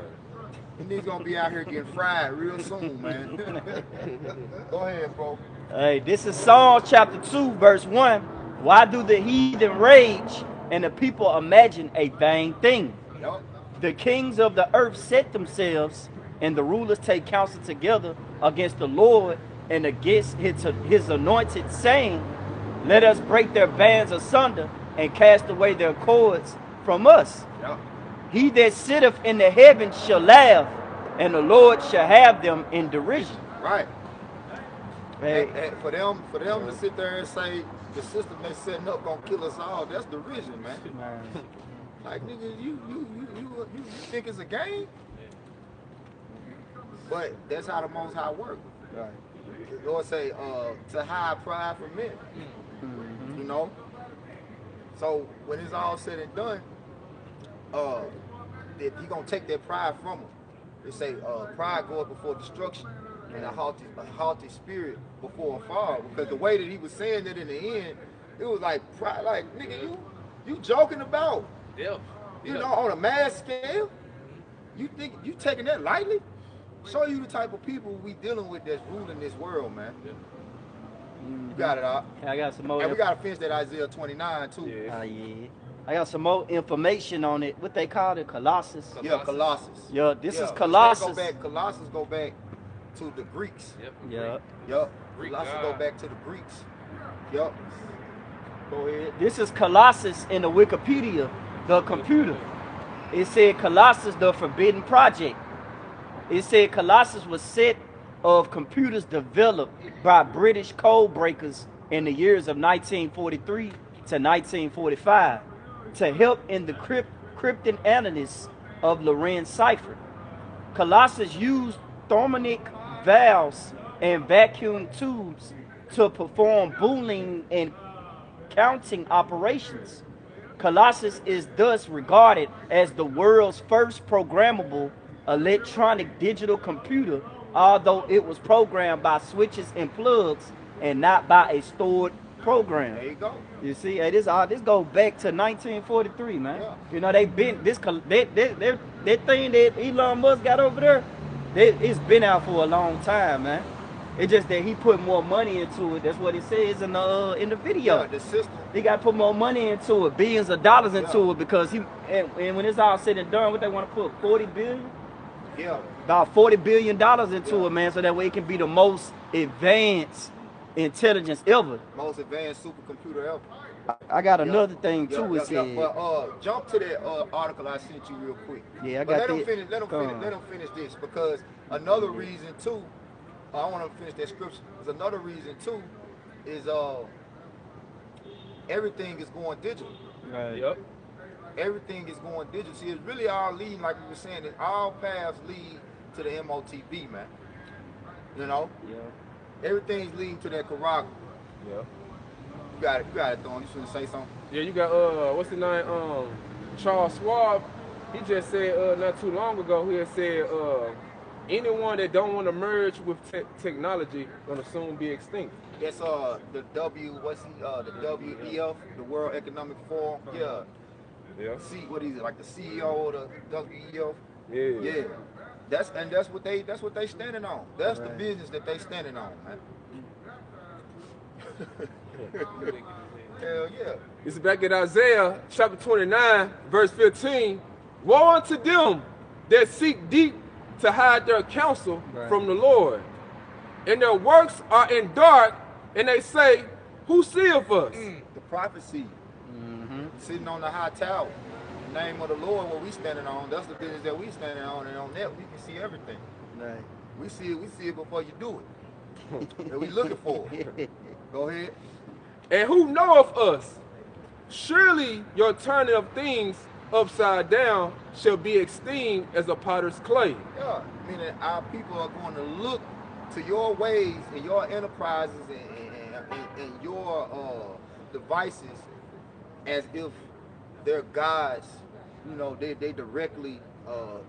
And niggas gonna be out here getting fried real soon, man. Go ahead, bro. Hey, this is Psalm chapter 2, verse 1. Why do the heathen rage and the people imagine a vain thing? Yep. The kings of the earth set themselves, and the rulers take counsel together against the Lord and against his anointed, saying, let us break their bands asunder and cast away their cords from us. Yep. He that sitteth in the heavens shall laugh, and the Lord shall have them in derision. Right. Hey. And for them to sit there and say the system they setting up gonna kill us all, that's derision, man. Like, nigga, you think it's a game? But that's how the Most High work. Right. The Lord say, to hide pride from men. You know? So when it's all said and done, he gonna take that pride from them. They say pride goeth before destruction, and a haughty spirit before a fall. Because the way that he was saying that in the end, it was like pride, like, nigga, you joking about? Yeah. You know, on a mass scale, you think you taking that lightly? Show you the type of people we dealing with that's ruling this world, man. You got it, Op. I got some more. And we got to finish that Isaiah 29, too. Yeah. Yeah. I got some more information on it. What they call it? Colossus. Yeah, Colossus. Yeah, this is Let's Colossus. Colossus go back to the Greeks. Yep. Yeah. Yup. Greek Colossus God. go back to the Greeks. Yup. Go ahead. This is Colossus in the Wikipedia, the computer. It said Colossus, the forbidden project. It said Colossus was set of computers developed by British code breakers in the years of 1943 to 1945 to help in the cryptic analysis of Lorenz cipher. Colossus used thermonic valves and vacuum tubes to perform Boolean and counting operations. Colossus is thus regarded as the world's first programmable electronic digital computer, although it was programmed by switches and plugs and not by a stored program. There you go. You see, hey, this goes back to 1943, man. Yeah. You know, they've been that thing that Elon Musk got over there. It's been out for a long time, man. It's just that he put more money into it. That's what it says in the video. Yeah, the system. He got to put more money into it, billions of dollars into it, because and when it's all said and done, what they want to put 40 billion? Yeah. About $40 billion into it, man, so that way it can be the most advanced intelligence ever. Most advanced supercomputer ever. I got another thing too. It said, But jump to that article I sent you real quick. Yeah, I but got let that. them finish this, because another reason too. I want to finish that scripture. Because another reason too is everything is going digital. right. Yep. Everything is going digital. See, it's really all leading, like we were saying, that all paths lead to the MOTB, man. You know, Yeah. everything's leading to that Karaga. Yep. You got it, Thorne. You shouldn't say something. Yeah, you got what's the name? Charles Schwab. He just said not too long ago. He had said anyone that don't want to merge with technology gonna soon be extinct. That's the the WEF, the World Economic Forum. Yeah. Yeah. See, what is it, like the CEO of the WEF? Yeah. Yeah. That's what they standing on. That's the business that they standing on, man. Hell yeah. It's back in Isaiah chapter 29, verse 15. Woe unto them that seek deep to hide their counsel from the Lord. And their works are in dark, and they say, who seeth us? The prophecy. Sitting on the high tower. The name of the Lord, what we standing on, that's the business that we standing on, and on that we can see everything. Right. We see it before you do it. And we looking for it. Go ahead. And who knoweth us? Surely your turning of things upside down shall be esteemed as a potter's clay. Yeah, meaning our people are going to look to your ways and your enterprises and your devices as if they're gods. You know, they directly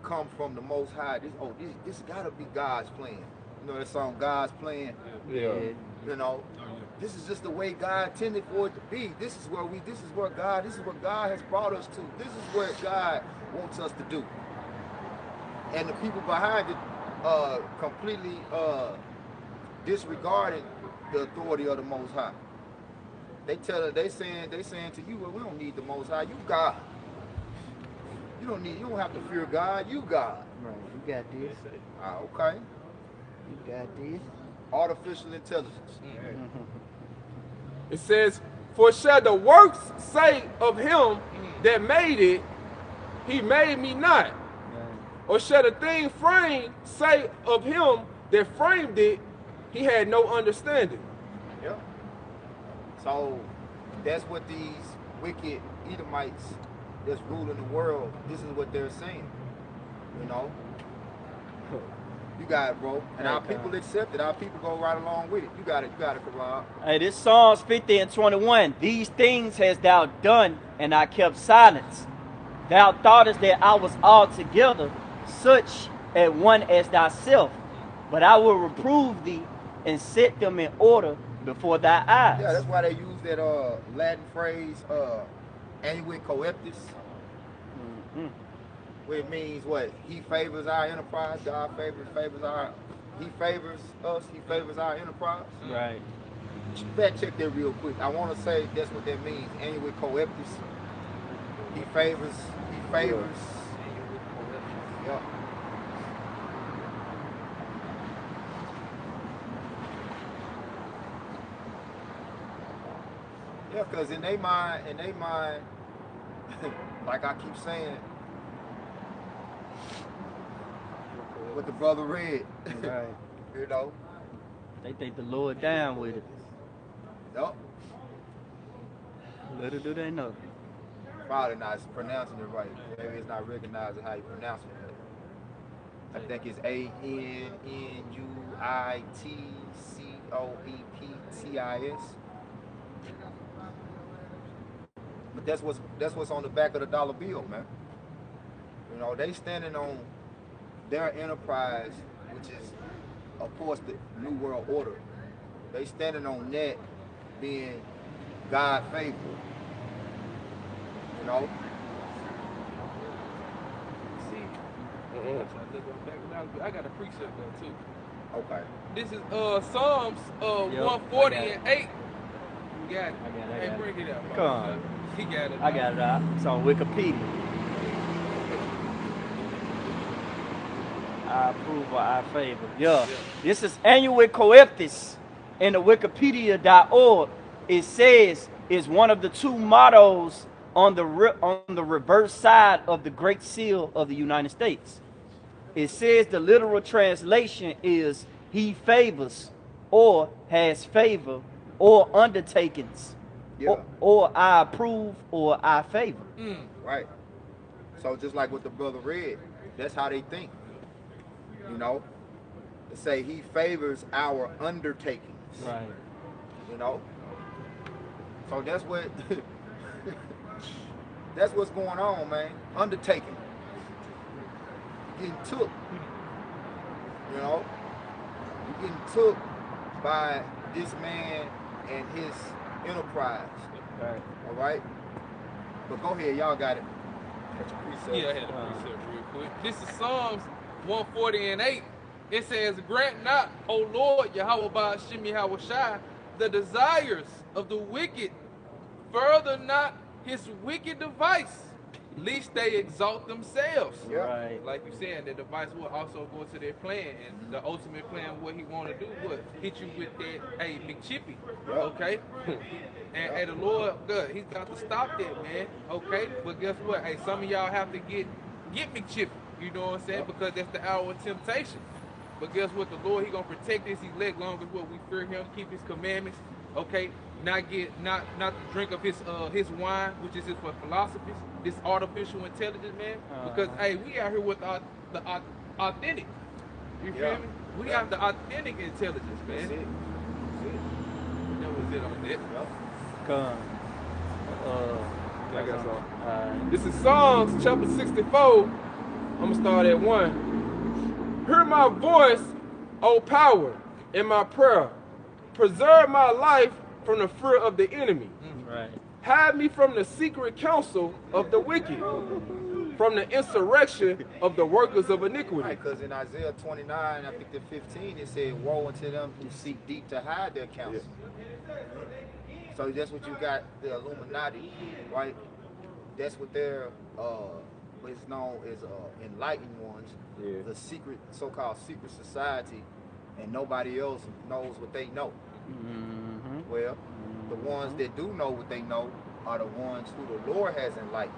come from the Most High. This got to be God's plan. You know that song, God's Plan. Yeah. You know, this is just the way God intended for it to be. This is what God has brought us to. This is what God wants us to do. And the people behind it completely disregarding the authority of the Most High. They saying to you, well, we don't need the Most High. You God. You don't have to fear God. You God. Right. You got this. Okay. You got this. Artificial intelligence. It says, for shall the works say of him that made it, he made me not? Right. Or shall the thing framed say of him that framed it, he had no understanding? Yeah. So that's what these wicked Edomites that's ruling the world, this is what they're saying. You know? You got it, bro. And our people accept it. Our people go right along with it. You got it, Karab. Hey, this Psalms 50 and 21. These things hast thou done, and I kept silence. Thou thoughtest that I was altogether such a one as thyself, but I will reprove thee and set them in order before thy eyes. Yeah, that's why they use that Latin phrase, annuit coeptis. Where it means what? He favors our enterprise. God favors our. He favors us. He favors our enterprise. Right. fact check that real quick. I want to say that's what that means. Annual coeptis. He favors. Yeah. Yeah, because in their mind, like I keep saying, what the brother read, Right. you know. They think the Lord down with it. Yup. Little do they know. Probably not pronouncing it right. Maybe it's not recognizing how you pronounce it. I think it's ANNUITCOEPTIS. But that's what's on the back of the dollar bill, man. You know, they standing on their enterprise, which is, of course, the New World Order. They standing on that being God faithful. You know? See, I got a precept there too. Okay. This is Psalms 140 and 8. You got it. Hey, bring it up. Come on. He got it. I got it out. It's on Wikipedia. I approve or I favor. Yeah. This is annual coeptis in the Wikipedia.org. It says it's one of the two mottos on the reverse side of the Great Seal of the United States. It says the literal translation is he favors or has favor or undertakings. Yeah. Or I approve or I favor. Right. So just like what the brother read, that's how they think. You know? They say he favors our undertakings. Right. You know? So that's what that's what's going on, man. Undertaking. Getting took. You know? You're getting took by this man and his enterprise. Right. All right? But go ahead, y'all got it. Catch a precept. Yeah, I had a precept real quick. This is Psalms 140 and 8. It says, grant not, O Lord, Yahweh Ba'ashem Yahweh Shai, the desires of the wicked, further not his wicked device, lest they exalt themselves. Yeah. Right. Like you said, the device will also go to their plan, and the ultimate plan, what he want to do, would hit you with that, hey, McChippy, okay? And the Lord, good, he's got to stop that, man, okay? But guess what? Hey, some of y'all have to get McChippy, you know what I'm saying? Because that's the hour of temptation. But guess what? The Lord, he gonna protect his elect long as what we fear him, keep his commandments, okay? Not to drink of his wine, which is for philosophies, this artificial intelligence, man. Because hey, we out here with the authentic. You feel me? We have the authentic intelligence, man. That's it. That was it on that. Come. I got some. This is Psalms chapter 64. I'm gonna start at 1. Hear my voice, O power, in my prayer. Preserve my life from the fear of the enemy. Right. Hide me from the secret counsel of the wicked, from the insurrection of the workers of iniquity. Right, because in Isaiah 29, I think the 15, it said, woe unto them who seek deep to hide their counsel. So that's what you got, the Illuminati, right? That's what they're, what's known as enlightened ones, the secret, so-called secret society, and nobody else knows what they know. Well, the ones that do know what they know are the ones who the Lord has enlightened.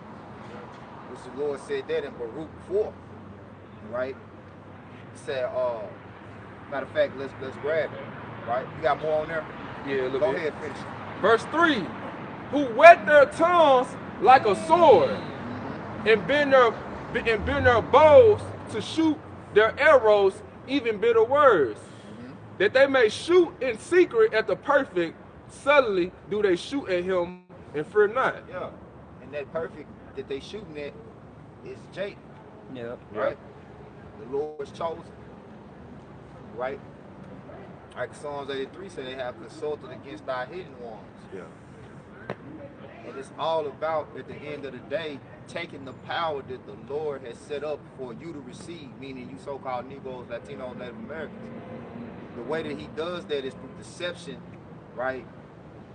Which the Lord said that in Baruch 4, right? He said, matter of fact, let's grab it, right? You got more on there? Yeah, look. Go ahead, finish. Verse 3, who wet their tongues like a sword, and bend their bows to shoot their arrows, even bitter words, that they may shoot in secret at the perfect, suddenly do they shoot at him and fear not. Yeah, and that perfect that they shooting at is Jake. Yep. Right? The Lord's chosen. Right? Like Psalms 83 say they have consulted against thy hidden ones. Yeah. And it's all about, at the end of the day, taking the power that the Lord has set up for you to receive, meaning you so-called Negroes, Latinos, Native Americans. The way that he does that is through deception right?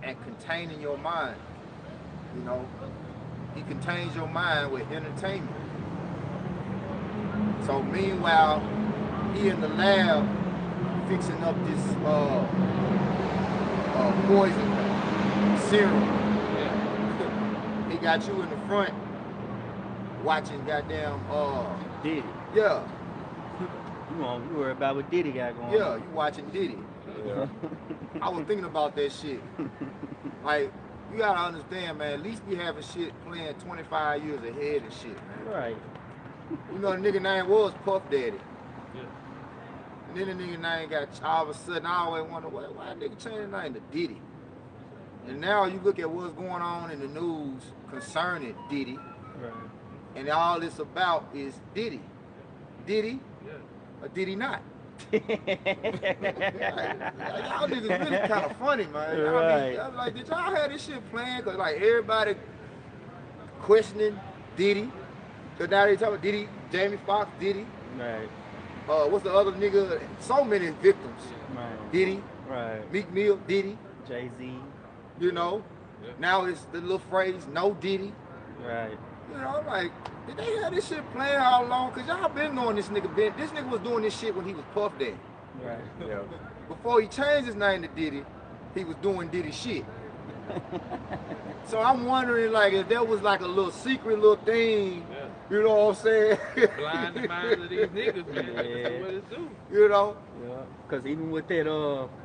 And containing your mind. You know, he contains your mind with entertainment. So meanwhile, he in the lab fixing up this poison serum. He got you in the front watching goddamn Diddy. yeah. You worry about what Diddy got going Yeah, on. you watching Diddy. Yeah. I was thinking about that shit. Like, you gotta understand, man, at least we having shit playing 25 years ahead and shit, man. Right. You know, the nigga name was Puff Daddy. Yeah. And then the nigga name got, all of a sudden, I always wonder, why a nigga change his name to Diddy? And now you look at what's going on in the news concerning Diddy, Right. and all it's about is Diddy. Diddy or Diddy not? Like, y'all niggas really kind of funny, man. Right. I'm like, did y'all have this shit playing? Cause like everybody questioning Diddy. Cause now they talking about Diddy, Jamie Foxx, Diddy. Right. What's the other nigga? So many victims. Right. Diddy, Right. Meek Mill, Diddy. Jay-Z. You know. Yeah. Now it's the little phrase, no Diddy. Right. You know, I'm like, did they have this shit playing how long? Cause y'all been knowing this nigga been. This nigga was doing this shit when he was Puff Daddy. Right. Yeah. Before he changed his name to Diddy, he was doing Diddy shit. So I'm wondering, like, if there was like a little secret little thing, Yeah. you know what I'm saying? Blind the minds of these niggas, man. Yeah. That's what it do. You know? Yeah. Cause even with that,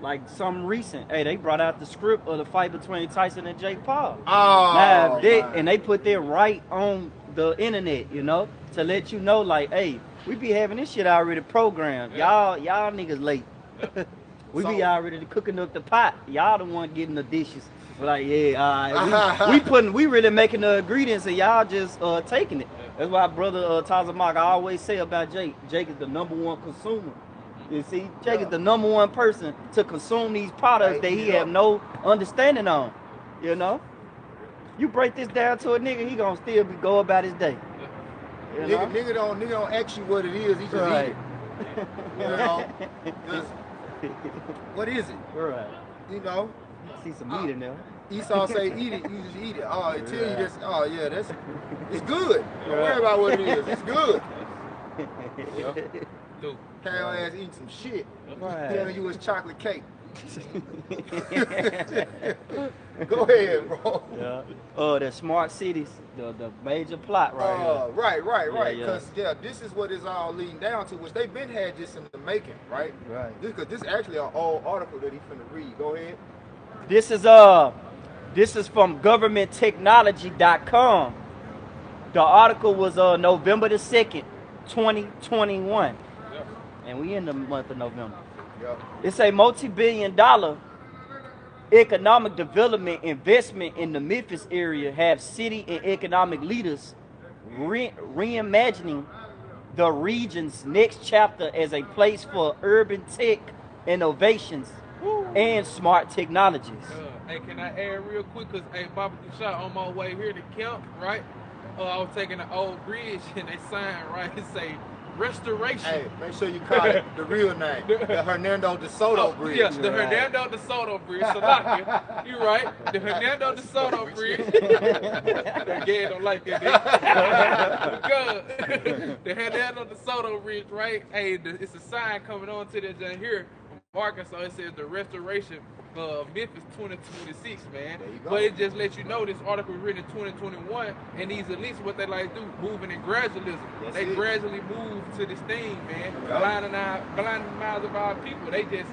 like something recent, hey, they brought out the script of the fight between Tyson and Jake Paul. Oh, Now, man. they put that right on the internet, you know, to let you know, like, hey, we be having this shit already programmed. Yeah. Y'all niggas late. We be So- already cooking up the pot. Y'all the one getting the dishes. We're like, yeah, we really making the ingredients and y'all just taking it. That's why brother Tazamak, I always say about Jake. Jake is the #1 consumer. You see, Jake is the #1 person to consume these products that he have no understanding on. You know, you break this down to a nigga, he gonna still go about his day. You know? Nigga don't ask you what it is, he just Right. eat it. You know? 'Cause what is it? Right. You know? See some meat in there. Esau say eat it, you just eat it. Oh, it tell you Right. this, oh yeah, it's good. Don't worry about what it is, it's good. Dude. Carol ass eating some shit. Right. Telling you it's chocolate cake. Go ahead, bro. Yeah. The smart cities, the major plot right here. Right. Yeah. Because this is what it's all leading down to, which they've been had this in the making, right? Right. Because this is actually an old article that he finna read. Go ahead. This is from governmenttechnology.com. The article was November the 2nd, 2021. Yep. And we in the month of November. Yep. It's a multi-billion-dollar economic development investment in the Memphis area have city and economic leaders reimagining the region's next chapter as a place for urban tech innovations and smart technologies. Hey, can I add real quick? Cause hey, Baba shot on my way here to camp, right? I was taking the old bridge and they signed right and say restoration. Hey, make sure you call it the real name, the Hernando de Soto Bridge. Yeah, the Right. Hernando de Soto Bridge. Salakia. You right. The Hernando de Soto Bridge. Again, don't like that. Good. The Hernando de Soto Bridge, right? Hey, it's a sign coming on to this down here from Arkansas. It says the restoration of Memphis 2026, man. There you go. But it just lets you know this article was written in 2021, and these elites, what they like to do, moving in gradualism. That's They it. gradually move to this thing, man. Yeah. Blinding the minds of our people. They just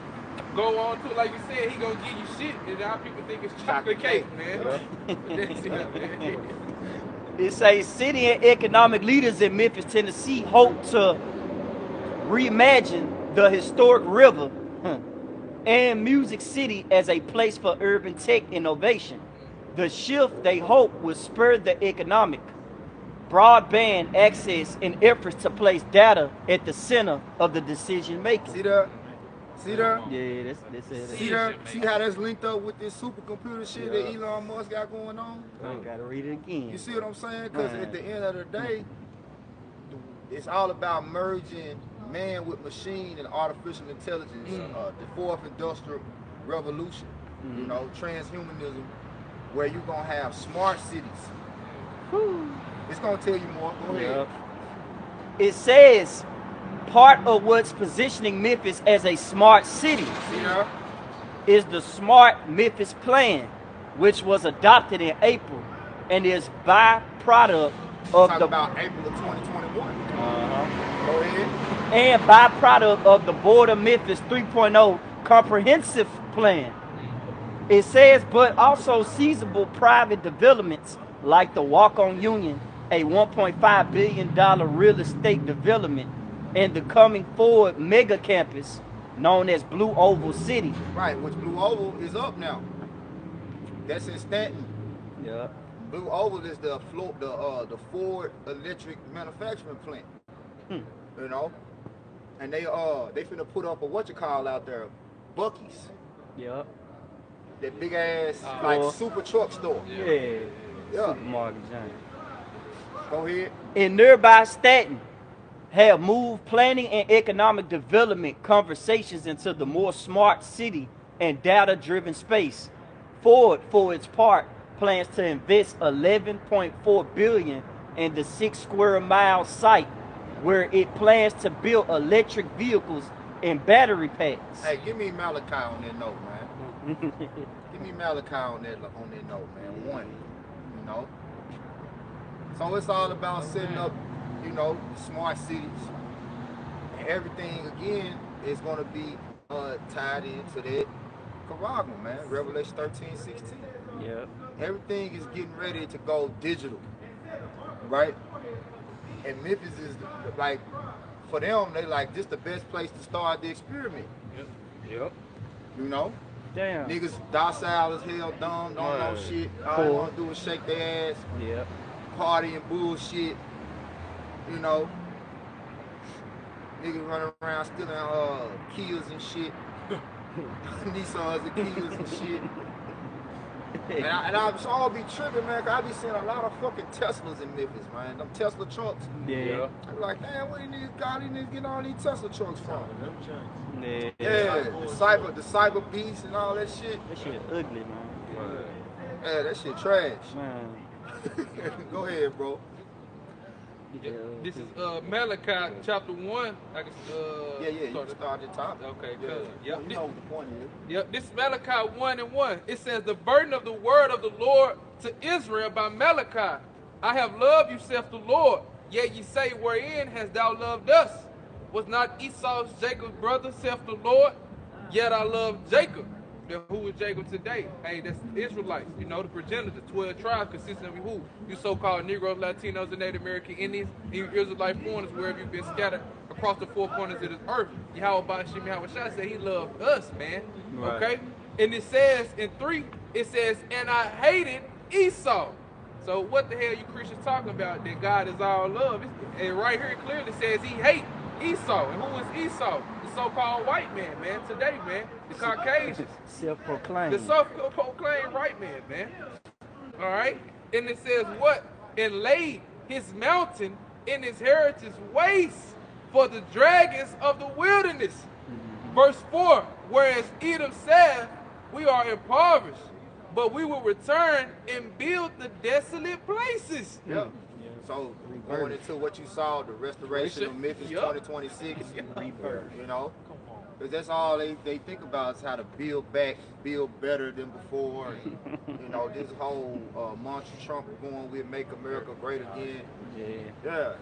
go on to, like you said, he gonna give you shit, and our people think it's chocolate cake, man. That's it, man. It says city and economic leaders in Memphis, Tennessee hope to reimagine the historic river and Music City as a place for urban tech innovation. The shift, they hope, will spur the economic, broadband access and efforts to place data at the center of the decision making. See there? See there? Yeah, that's it. See there? See how that's linked up with this supercomputer shit that Elon Musk got going on? I gotta read it again. You see what I'm saying? Because Right. at the end of the day, it's all about merging man with machine and artificial intelligence, the fourth industrial revolution. you know, transhumanism, where you're gonna have smart cities. It's gonna tell you more. Go ahead. It says part of what's positioning Memphis as a smart city Yeah. is the Smart Memphis Plan, which was adopted in April and is byproduct of Talk the about April of 2021. Go ahead. and byproduct of the Board of Memphis 3.0 comprehensive plan. It says, but also seizable private developments like the Walk-On Union, a $1.5 billion real estate development, and the coming forward mega campus known as Blue Oval City. Right, which Blue Oval is up now. That's in Stanton. Yeah. Blue Oval is the Ford electric manufacturing plant. You know, and they finna put up a out there, Bucky's. Yeah. That big ass like super truck store. Yeah. Yeah. Supermarket giant. Go ahead. In nearby Stanton, have moved planning and economic development conversations into the more smart city and data-driven space. Ford, for its part, plans to invest $11.4 billion in the 6 square mile site, where it plans to build electric vehicles and battery packs. Hey, give me Malachi on that note, man. Give me Malachi on that note, man. One, you know. So it's all about setting up, you know, smart cities, and everything again is going to be tied into that Caragma, man. Revelation 13:16. Yeah. Everything is getting ready to go digital, right? And Memphis is like, for them, they like this the best place to start the experiment. Yep. You know, Damn. niggas docile as hell, dumb, don't know shit. All they want to do is shake their ass, Yeah. party and bullshit. You know, niggas running around stealing Kias and shit, Nissans and Kias and shit. And I all be tripping, man, 'cause I be seeing a lot of fucking Teslas in Memphis, man. Them Tesla trucks. Yeah. I be like, damn, where these niggas getting all these Tesla trucks from? Yeah. Yeah, the cyber beast and all that shit. That shit ugly, man. Yeah, that shit trash. Man. Go ahead, bro. Yeah, this is Malachi chapter 1. I can Yeah, you can start at the top. Okay, Yeah. good. You know what the point is. Yep, this is Malachi 1:1. It says, the burden of the word of the Lord to Israel by Malachi. I have loved you, saith the Lord. Yet ye say, wherein hast thou loved us? Was not Esau Jacob's brother, saith the Lord? Yet I love Jacob. Now, who is Jacob today? Hey, that's the Israelites. You know, the progenitor, the 12 tribes consisting of who? You so-called Negroes, Latinos, and Native American Indians, and you Israelite foreigners, wherever you've been scattered across the 4 corners of this earth. Yahweh Bashim Yahweh Shai said he loved us, man. Right. Okay? And it says in 3, it says, and I hated Esau. So what the hell you Christians talking about that God is all love? And right here it clearly says he hate Esau. And who is Esau? The so-called white man, man, today, man. The Caucasians. Self-proclaimed. The self-proclaimed white man. All right? And it says what? And laid his mountain in his heritage waste for the dragons of the wilderness. Verse 4, whereas Edom said, we are impoverished, but we will return and build the desolate places. Yeah. So going into what you saw, the restoration of Memphis 2026, you know, because that's all they think about is how to build back, build better than before. And, you know, this whole mantra Trump going with "Make America Great Again." Yeah.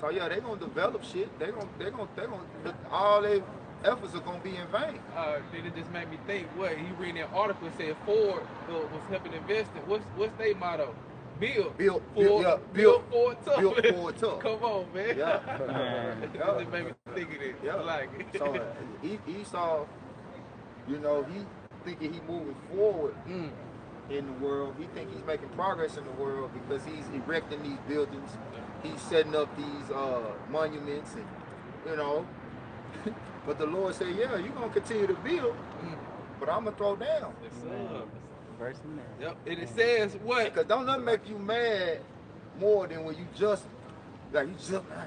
So yeah, they're gonna develop shit. They're gonna all their efforts are gonna be in vain. Then it just made me think. What he reading that article said Ford was helping invest in. What's their motto? Build Ford tough. Come on, man. Yeah. It just made me think of it. Yeah. Like So Esau, you know, he thinking he moving forward in the world. He think he's making progress in the world because he's erecting these buildings. He's setting up these monuments, and you know. But the Lord said, "Yeah, you're gonna continue to build, but I'm gonna throw down." Yep. And it says what? Because don't nothing make you mad more than when you just I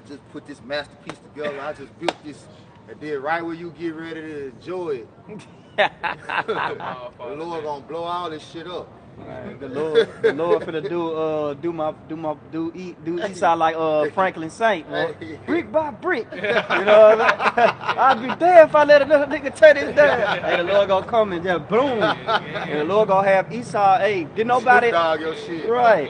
just put this masterpiece together. I just built this, and then right when you get ready to enjoy it, The Lord gonna blow all this shit up. Right, the Lord finna do Esau like Franklin Saint, man. Brick by brick. You know what I mean? I'd be damned if I let another nigga tear this down. Hey, the Lord gonna come and just boom. And the Lord gonna have Esau, hey, did nobody dog your shit. Right.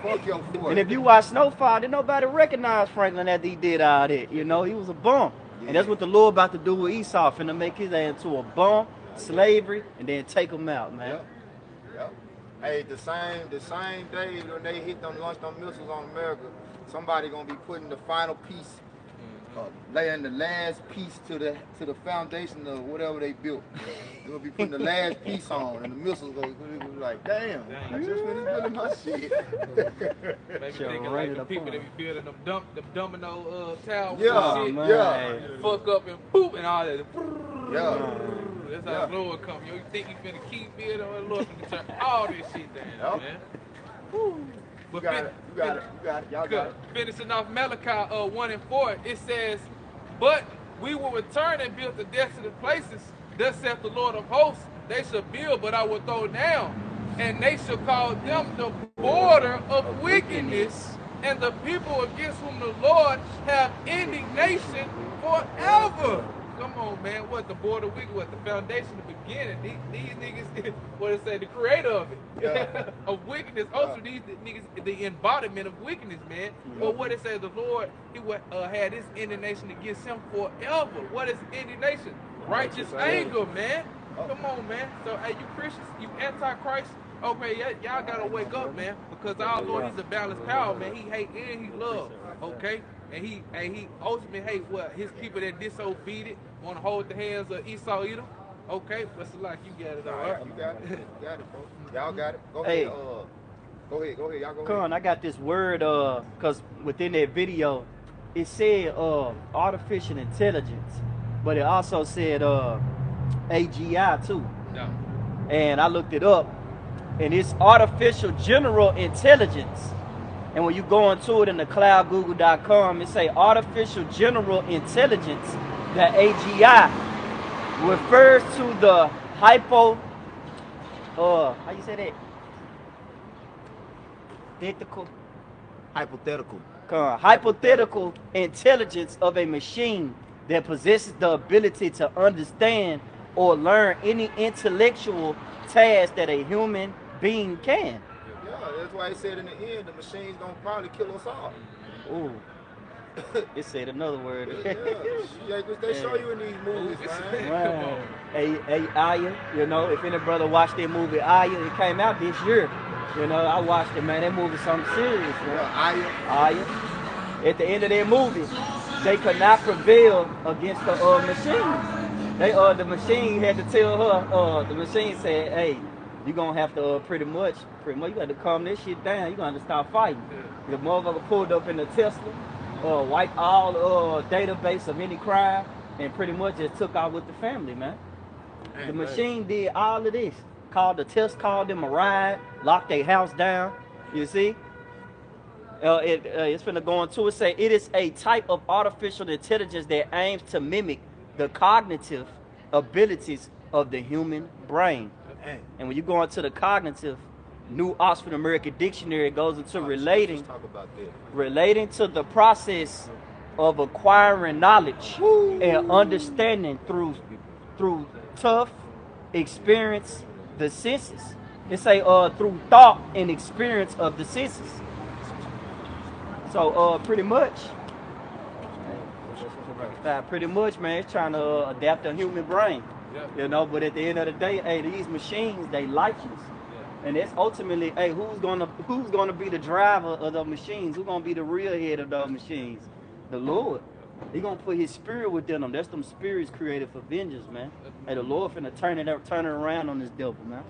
Fuck your foot. And if you watch Snowfall, did nobody recognize Franklin after he did all that? You know, he was a bum. And that's what the Lord about to do with Esau, finna make his ass into a bum, slavery, and then take him out, man. Yep. Yep. Hey, the same day when they launched them missiles on America, somebody gonna be putting the final piece, laying the last piece to the foundation of whatever they built. They're gonna be putting the last piece on, and the missiles gonna be like, damn, I just finished building my shit. Maybe thinking like the people that be building them domino towers. Yeah, and shit. yeah. Fuck up and poop and all that. Yeah. That's how the Lord come. You think he finna keep building, or the Lord finna turn all this shit down, man. But You got it. Y'all got it. Finishing off Malachi 1 and 4, it says, "But we will return and build the desolate places. Thus saith the Lord of hosts, they shall build, but I will throw down, and they shall call them the border of wickedness, and the people against whom the Lord have indignation forever." Come on, man. What the border wicked? What the foundation, the beginning? These niggas, what it say, the creator of it, Yeah. of wickedness. Also, these niggas, the embodiment of wickedness, man. But what it says, the Lord, he had his indignation against him forever. What is indignation? Righteous anger, man. Come on, man. So, hey, you Christians, you antichrist, okay, y'all gotta wake up, man. Because our Lord, he's a balanced power, man. He hate and he love, okay? And he ultimately hate what? His people that disobedient, want to hold the hands of Esau Edom. Okay, but like you got it, all right? You got it. You got it, bro. Y'all got it. Go Hey. ahead. Go ahead. Y'all go Con, ahead. I got this word, cause within that video, it said artificial intelligence, but it also said AGI too. No. And I looked it up, and it's artificial general intelligence. And when you go into it in the cloud, google.com, it say artificial general intelligence, the AGI, refers to the how you say that? Hypothetical intelligence of a machine that possesses the ability to understand or learn any intellectual task that a human being can. Yeah, that's why he said in the end, the machine's gonna probably kill us all. Ooh. It said another word. Yeah, they show you in these movies, man. Right. Aya, you know, if any brother watched that movie Aya, it came out this year. You know, I watched it, man. That movie something serious, man. Yeah, Aya. At the end of that movie, they could not prevail against the machine. The machine had to tell her, the machine said, hey, you're gonna have to pretty much you got to calm this shit down. You're gonna have to stop fighting. The motherfucker pulled up in the Tesla, wiped all database of any crime, and pretty much just took out with the family, man. The machine did all of this. Called them a ride, locked their house down. You see? It's finna go into it. Say it is a type of artificial intelligence that aims to mimic the cognitive abilities of the human brain. And when you go into the cognitive, New Oxford American Dictionary, it goes into relating to the process of acquiring knowledge and understanding through tough experience, the senses. It say through thought and experience of the senses. So pretty much, man, it's trying to adapt the human brain. You know, but at the end of the day, hey, these machines, they lifeless. And that's ultimately, hey, who's gonna be the driver of the machines? Who's gonna be the real head of the machines? The Lord. He gonna put his spirit within them. That's them spirits created for vengeance, man. Hey, the Lord finna turn it around on this devil, man.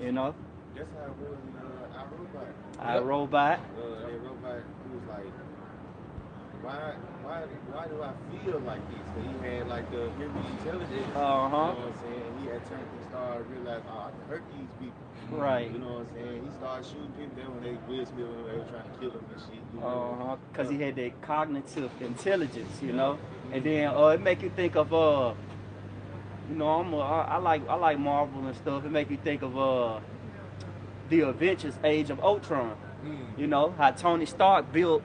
You know? That's how it was in I Robot. Robot, he was like, why do I feel like this? But he had like the human intelligence. You know what I'm saying? He had turned and started realizing, I can hurt these people. Right. You know what I'm saying? He started shooting people down when they were trying to kill him and shit. You know? Because he had that cognitive intelligence, you know? And then it make you think of You know, I like Marvel and stuff. It make you think of the Avengers Age of Ultron. You know, how Tony Stark built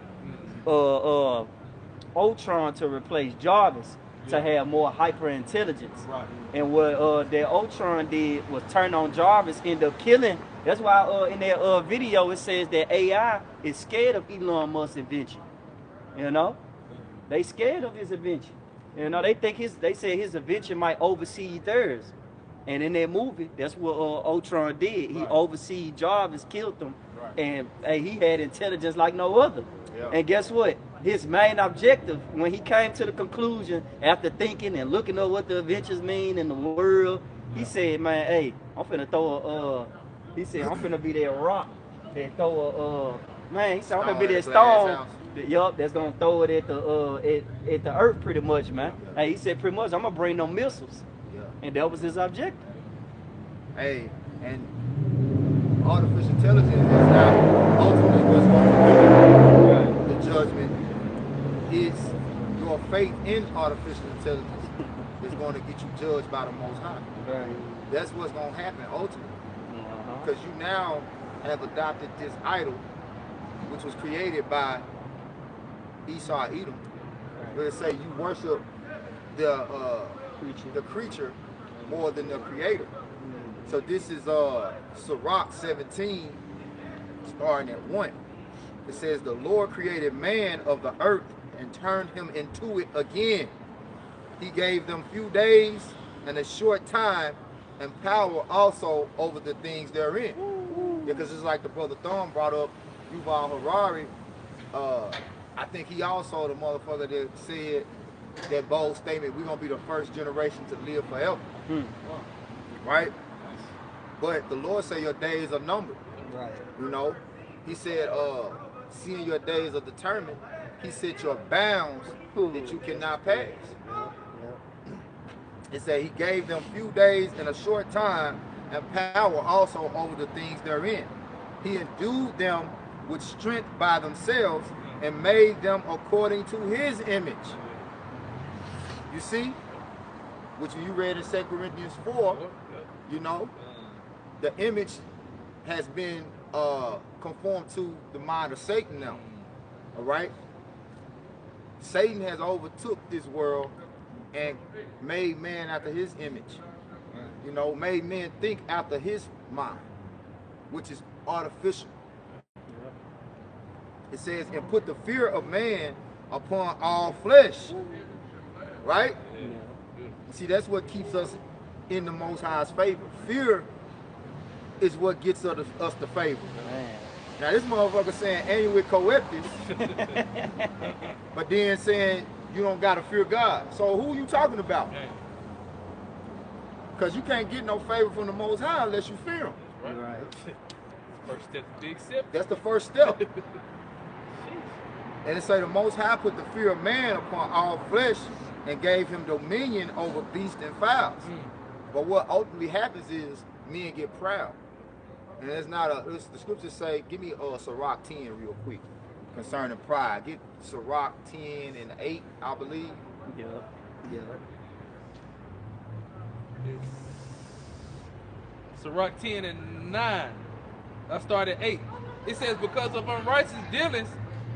Ultron to replace Jarvis to have more hyper intelligence. Right. And what that Ultron did was turn on Jarvis, end up killing. That's why in that video it says that AI is scared of Elon Musk's invention. You know, they scared of his invention. You know, they said his invention might oversee theirs. And in that movie, that's what Ultron did. He oversee Jarvis, killed him, and he had intelligence like no other. Yeah. And guess what? His main objective, when he came to the conclusion after thinking and looking at what the adventures mean in the world, he said, "Man, hey, I'm finna throw he said, I'm finna be that rock that throw man, he said, I'm finna be that stone. Yup, that's gonna throw it at the earth pretty much, man. Hey, he said, pretty much, I'm gonna bring no missiles." And that was his objective. Hey, and artificial intelligence is not ultimately what's going to do the judgment. Is your faith in artificial intelligence is going to get you judged by the Most High. Right. That's what's going to happen ultimately. Because you now have adopted this idol, which was created by Esau Edom. Where it say you worship the creature more than the creator. So this is Sirach 17, starting at 1. It says, "The Lord created man of the earth and turned him into it again. He gave them few days and a short time, and power also over the things therein." Because it's like the brother Thorne brought up Yuval Harari. I think he also the motherfucker that said that bold statement, we're gonna be the first generation to live forever. Right? But the Lord said your days are numbered. Right. You know? He said, seeing your days are determined, he set your bounds that you cannot pass. It said he gave them few days and a short time, and power also over the things therein. He endued them with strength by themselves and made them according to his image. You see? Which you read in 2 Corinthians 4, you know, the image has been conformed to the mind of Satan now. All right? Satan has overtook this world and made man after his image. You know, made men think after his mind, which is artificial. It says, and put the fear of man upon all flesh. Right? See, that's what keeps us in the Most High's favor. Fear is what gets us the favor. Man. Now this motherfucker saying ain't with coeptis, but then saying you don't gotta fear God. So who you talking about? Because you can't get no favor from the Most High unless you fear him. Right. First step to be accepted. That's the first step. And it say the Most High put the fear of man upon all flesh and gave him dominion over beasts and fowls. But what ultimately happens is men get proud. And it's not the scriptures say, give me Sirach 10 real quick concerning pride. Get Sirach 10 and 8, I believe. Yeah. Yeah. Sirach 10 and 9. I start at 8. It says, because of unrighteous dealings,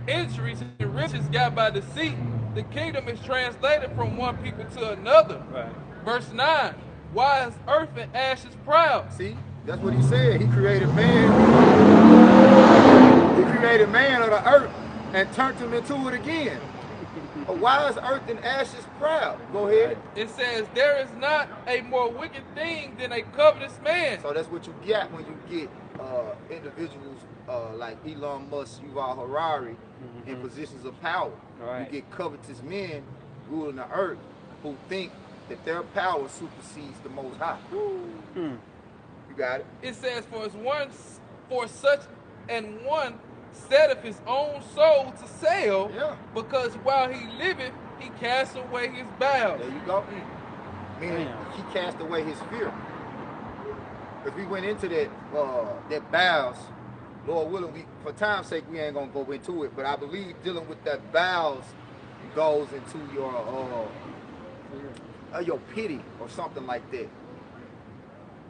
injuries, and riches got by deceit, the kingdom is translated from one people to another. Right. Verse 9. Why is earth and ashes proud? See, that's what he said. He created man. He created man of the earth and turned him into it again. Why is earth and ashes proud? Go ahead. It says, there is not a more wicked thing than a covetous man. So that's what you get when you get individuals like Elon Musk, Yuval Harari in positions of power. Right. You get covetous men ruling the earth who think that their power supersedes the Most High. You got it? It says, for such an one setteth his own soul to sell, because while he liveth, he casts away his bowels. There you go. Meaning he cast away his fear. If we went into that bowels, Lord willing, for time's sake, we ain't gonna go into it, but I believe dealing with that bowels goes into your your pity or something like that.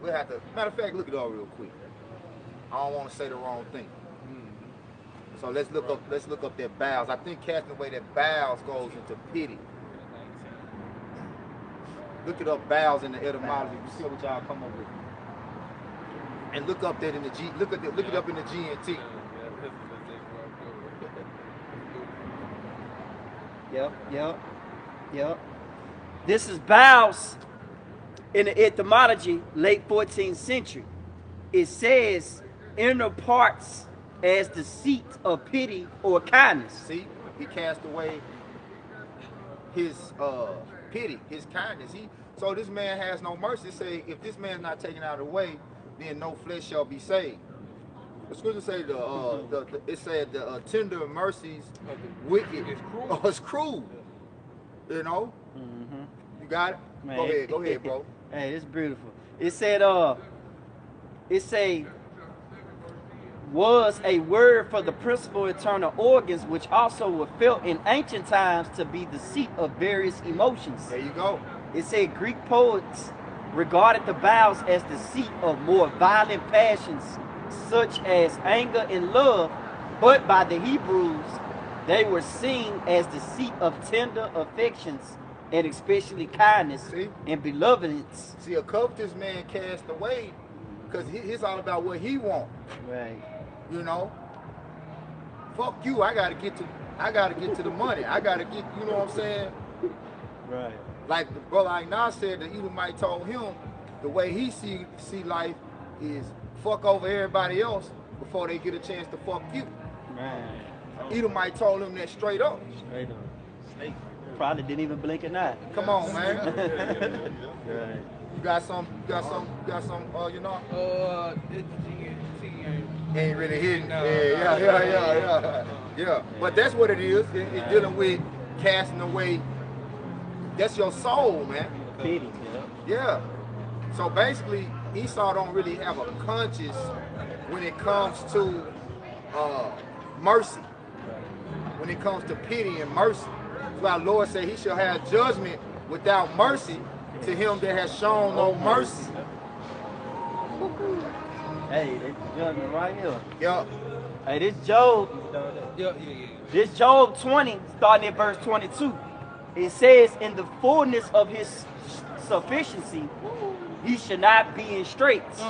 We'll have to, matter of fact, look it up real quick. I don't want to say the wrong thing. So let's look up that bowels. I think casting away that bowels goes into pity. Look it up, bowels in the etymology. You see what y'all come up with. And look up that in the G. Look it up in the GNT. Yep. This is bowels in the etymology, late 14th century. It says inner parts as the seat of pity or kindness. See, he cast away his pity, his kindness. So this man has no mercy. Say, if this man's not taken out of the way, then no flesh shall be saved. The scripture say it said the tender mercies wicked is cruel. You know? You got it? Man, go ahead, bro. Hey, it's beautiful. It said was a word for the principal internal organs, which also were felt in ancient times to be the seat of various emotions. There you go. It said Greek poets regarded the bowels as the seat of more violent passions, such as anger and love, but by the Hebrews, they were seen as the seat of tender affections, and especially kindness and belovedness. See, a covetous man cast away, because he's all about what he wants. Right. You know? Fuck you, I gotta get to the money. I gotta get, you know what I'm saying? Right. Like the brother Ainar said, the Edomite told him the way he see life is fuck over everybody else before they get a chance to fuck you. Man. Edomite told him that straight up. Straight up. Snake. Probably didn't even blink an eye. Come on, man. Right. You got some, you know? It's GNT. Ain't really hitting. No, Yeah. But that's what it is. It's dealing with casting away. That's your soul, man. Pity. Yeah. So basically, Esau don't really have a conscience when it comes to mercy. When it comes to pity and mercy. That's why our Lord said he shall have judgment without mercy to him that has shown no mercy. Hey, that's judgment right here. Yeah. Hey, this Job. This Job 20, starting at verse 22. It says, in the fullness of his sufficiency, he shall not be in straits.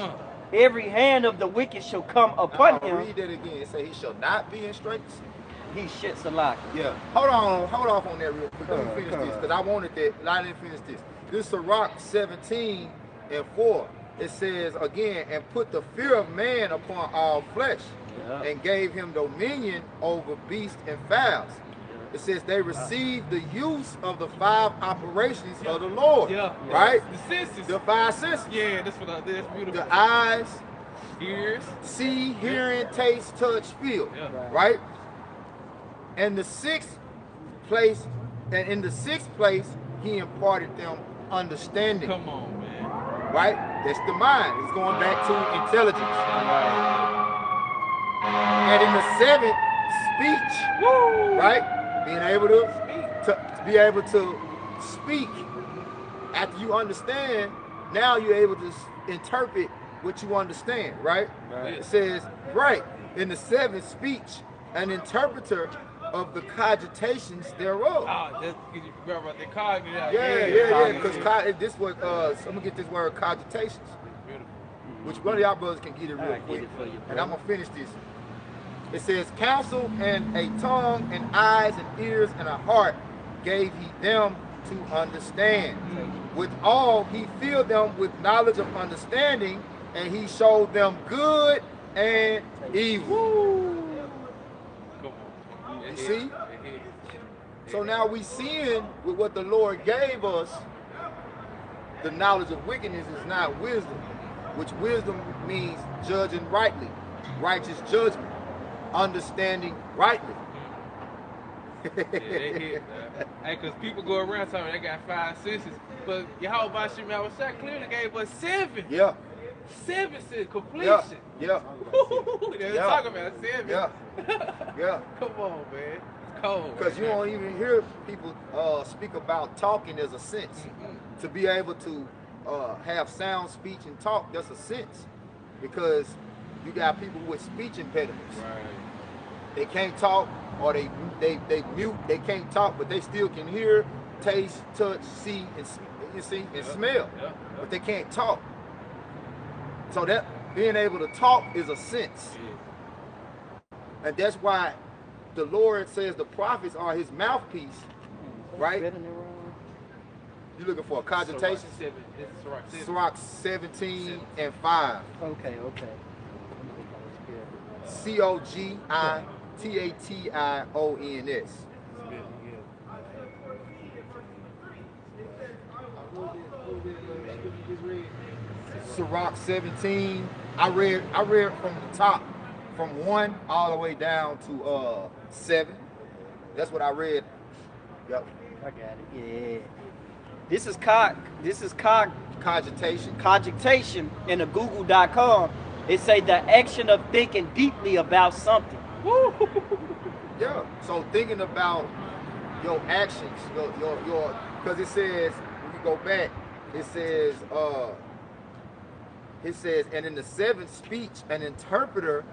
Every hand of the wicked shall come upon him. Read that again. It say he shall not be in straits. He shits a lot. Yeah. Hold off on that real quick. Let me finish this, because I wanted that, but I didn't finish this. This is Sirach 17:4. It says again, and put the fear of man upon all flesh, and gave him dominion over beasts and fowls. It says they received the use of the 5 operations of the Lord. Right? The senses. The 5 senses. Yeah, that's beautiful. The eyes, ears, see, hearing, taste, touch, feel. Right? And the 6th place, and in the 6th place, he imparted them understanding. Come on, man. Right? That's the mind. It's going back to intelligence. And in the 7th, speech. Woo! Right? Being able to speak. After you understand, now you're able to interpret what you understand, right? It says, right, in the 7th, speech, an interpreter of the cogitations thereof. That's because you forgot about that cognitive. Yeah. Because this was, I'm gonna get this word cogitations. Beautiful. Which one of y'all brothers can get it real quick. And I'm gonna finish this. It says, counsel and a tongue and eyes and ears and a heart gave he them to understand. With all he filled them with knowledge of understanding, and he showed them good and evil. You see? So now we seeing with what the Lord gave us, the knowledge of wickedness is not wisdom, which wisdom means judging rightly, righteous judgment, understanding rightly. Hey, because people go around talking they got 5 senses, but Yahweh Shem Shah clearly gave us 7. 7 senses, completion. They're talking about 7. Come on, man. It's cold. Because you don't even hear people speak about talking as a sense. to be able to have sound speech and talk, that's a sense, because you got people with speech impediments. Right. They can't talk, or they mute. They can't talk, but they still can hear, taste, touch, see, and smell. Yep. But they can't talk. So that being able to talk is a sense, and that's why the Lord says the prophets are His mouthpiece, right? You're looking for a cogitation. Sirach 17 and 5. Okay. Cogitations. Sirach 17. I read from the top, from 1 all the way down to 7. That's what I read. Yep. I got it. Yeah. This is cogitation in the Google.com. It say the action of thinking deeply about something. Woo! Yeah. So thinking about your actions, your because it says, when you go back, it says, and in the 7th speech, an interpreter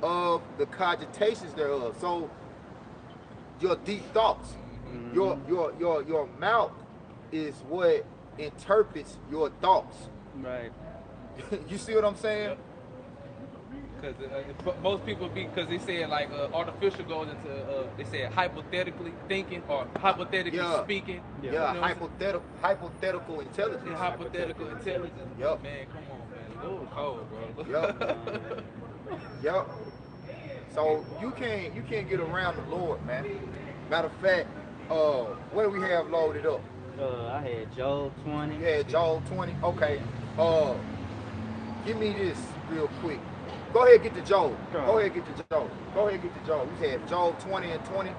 of the cogitations thereof. So your deep thoughts, your mouth is what interprets your thoughts. Right. You see what I'm saying? Because most people because they said like artificial goes into they said hypothetically thinking or hypothetically speaking. Yeah, you know hypothetical intelligence. Yeah, hypothetical intelligence. Yep. Man, come on, man. A little cold, bro. Yep. Yep. So you can't get around the Lord, man. Matter of fact, what do we have loaded up? I had Job 20. You had Job 20. Okay. Give me this real quick. Go ahead, get the Job. Go ahead, get the Job. You had Job 20 and 20.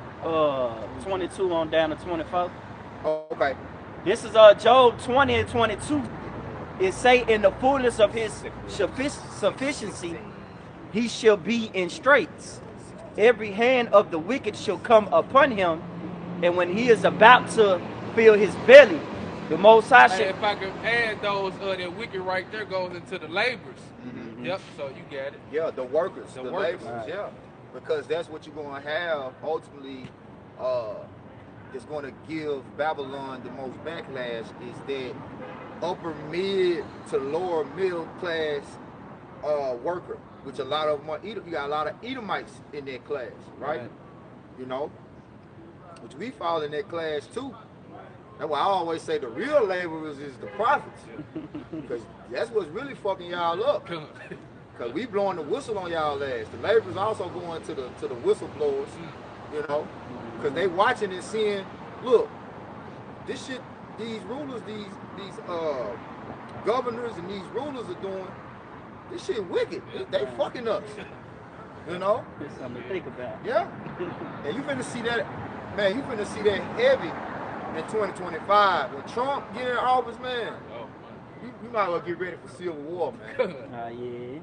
22 on down to 24. Oh, okay. This is Job 20 and 22. It say, in the fullness of his sufficiency, he shall be in straits. Every hand of the wicked shall come upon him, and when he is about to fill his belly, the Most High shall... If I could add those, that wicked right there goes into the laborers. Mm-hmm. Yep, so you got it. Yeah, the workers, the laborers, right. yeah. Because that's what you're going to have ultimately. Is going to give Babylon the most backlash is that upper mid to lower middle class worker, which a lot of them are. You got a lot of Edomites in that class, right? You know, which we fall in that class too. That's why I always say the real laborers is the prophets, because that's what's really fucking y'all up. Because we blowing the whistle on y'all ass. The laborers also going to the whistleblowers, you know, because they watching and seeing, look, this shit, these rulers, these governors and these rulers are doing, this shit wicked. They fucking us, you know. There's something to think about. Yeah, and you finna see that, man. You finna see that heavy in 2025 when Trump get in office, man. You might as well get ready for civil war, man. Yeah.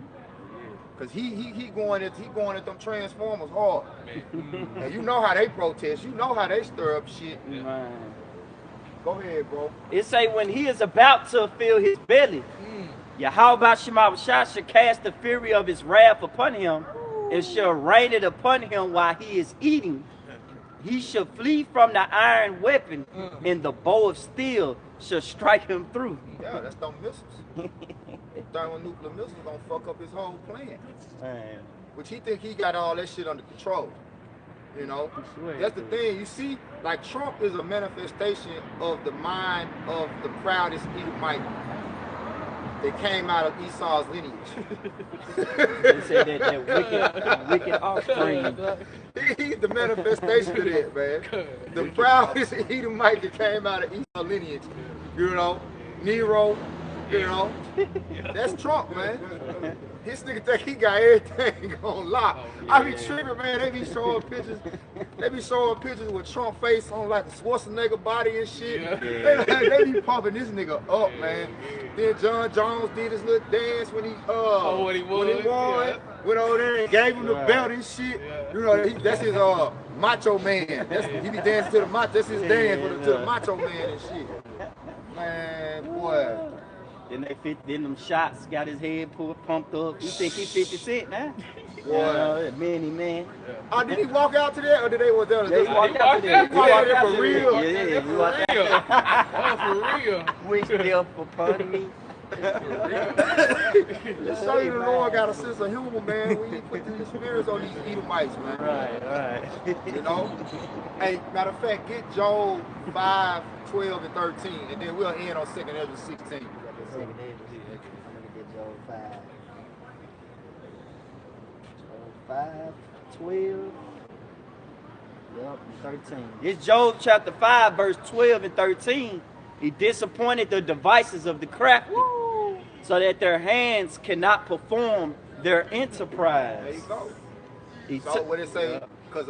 Cause he going at them Transformers hard. And you know how they protest. You know how they stir up shit. Man. Go ahead, bro. It say when he is about to fill his belly, Yahweh Shema shall cast the fury of his wrath upon him, and shall rain it upon him while he is eating. He shall flee from the iron weapon, and the bow of steel shall strike him through. Yeah, that's them missiles. Thermonuclear missiles gonna fuck up his whole plan. Man. Which he think he got all that shit under control. You know, that's the thing. You see, like Trump is a manifestation of the mind of the proudest Edomite that came out of Esau's lineage. They said that wicked offspring. He's the manifestation of that, man. The proudest Edomite that came out of Esau's lineage. You know, Nero. You know, that's Trump, man. His nigga think he got everything on lock. I be tripping, man. They be showing pictures. They be showing pictures with Trump face on like the Schwarzenegger body and shit. They be pumping this nigga up, man. Then John Jones did his little dance when he won. Went over there and gave him the belt and shit. You know, that's his macho man. He be dancing to the macho. That's his dance to the macho man and shit. Man, boy. Then them shots got his head pumped up. You think he 50 Cent now? Boy. Many man. Oh, did he walk out to that or did they was there? Yeah, he walked out to that. He walked out there for real. Yeah, he walked out Real. Oh, for real. Wish death upon me. Let's show you the Lord got a sense of humor, man. We put these spirits on these Edomites, man. Right. You know? Hey, matter of fact, get Job 5, 12, and 13, and then we'll end on 2nd Ezra 16. I'm gonna get Job 5. Job 5, 12. Yup, and 13. It's Job chapter 5, verse 12 and 13. He disappointed the devices of the crafty, so that their hands cannot perform their enterprise. There you go. So what it say? Because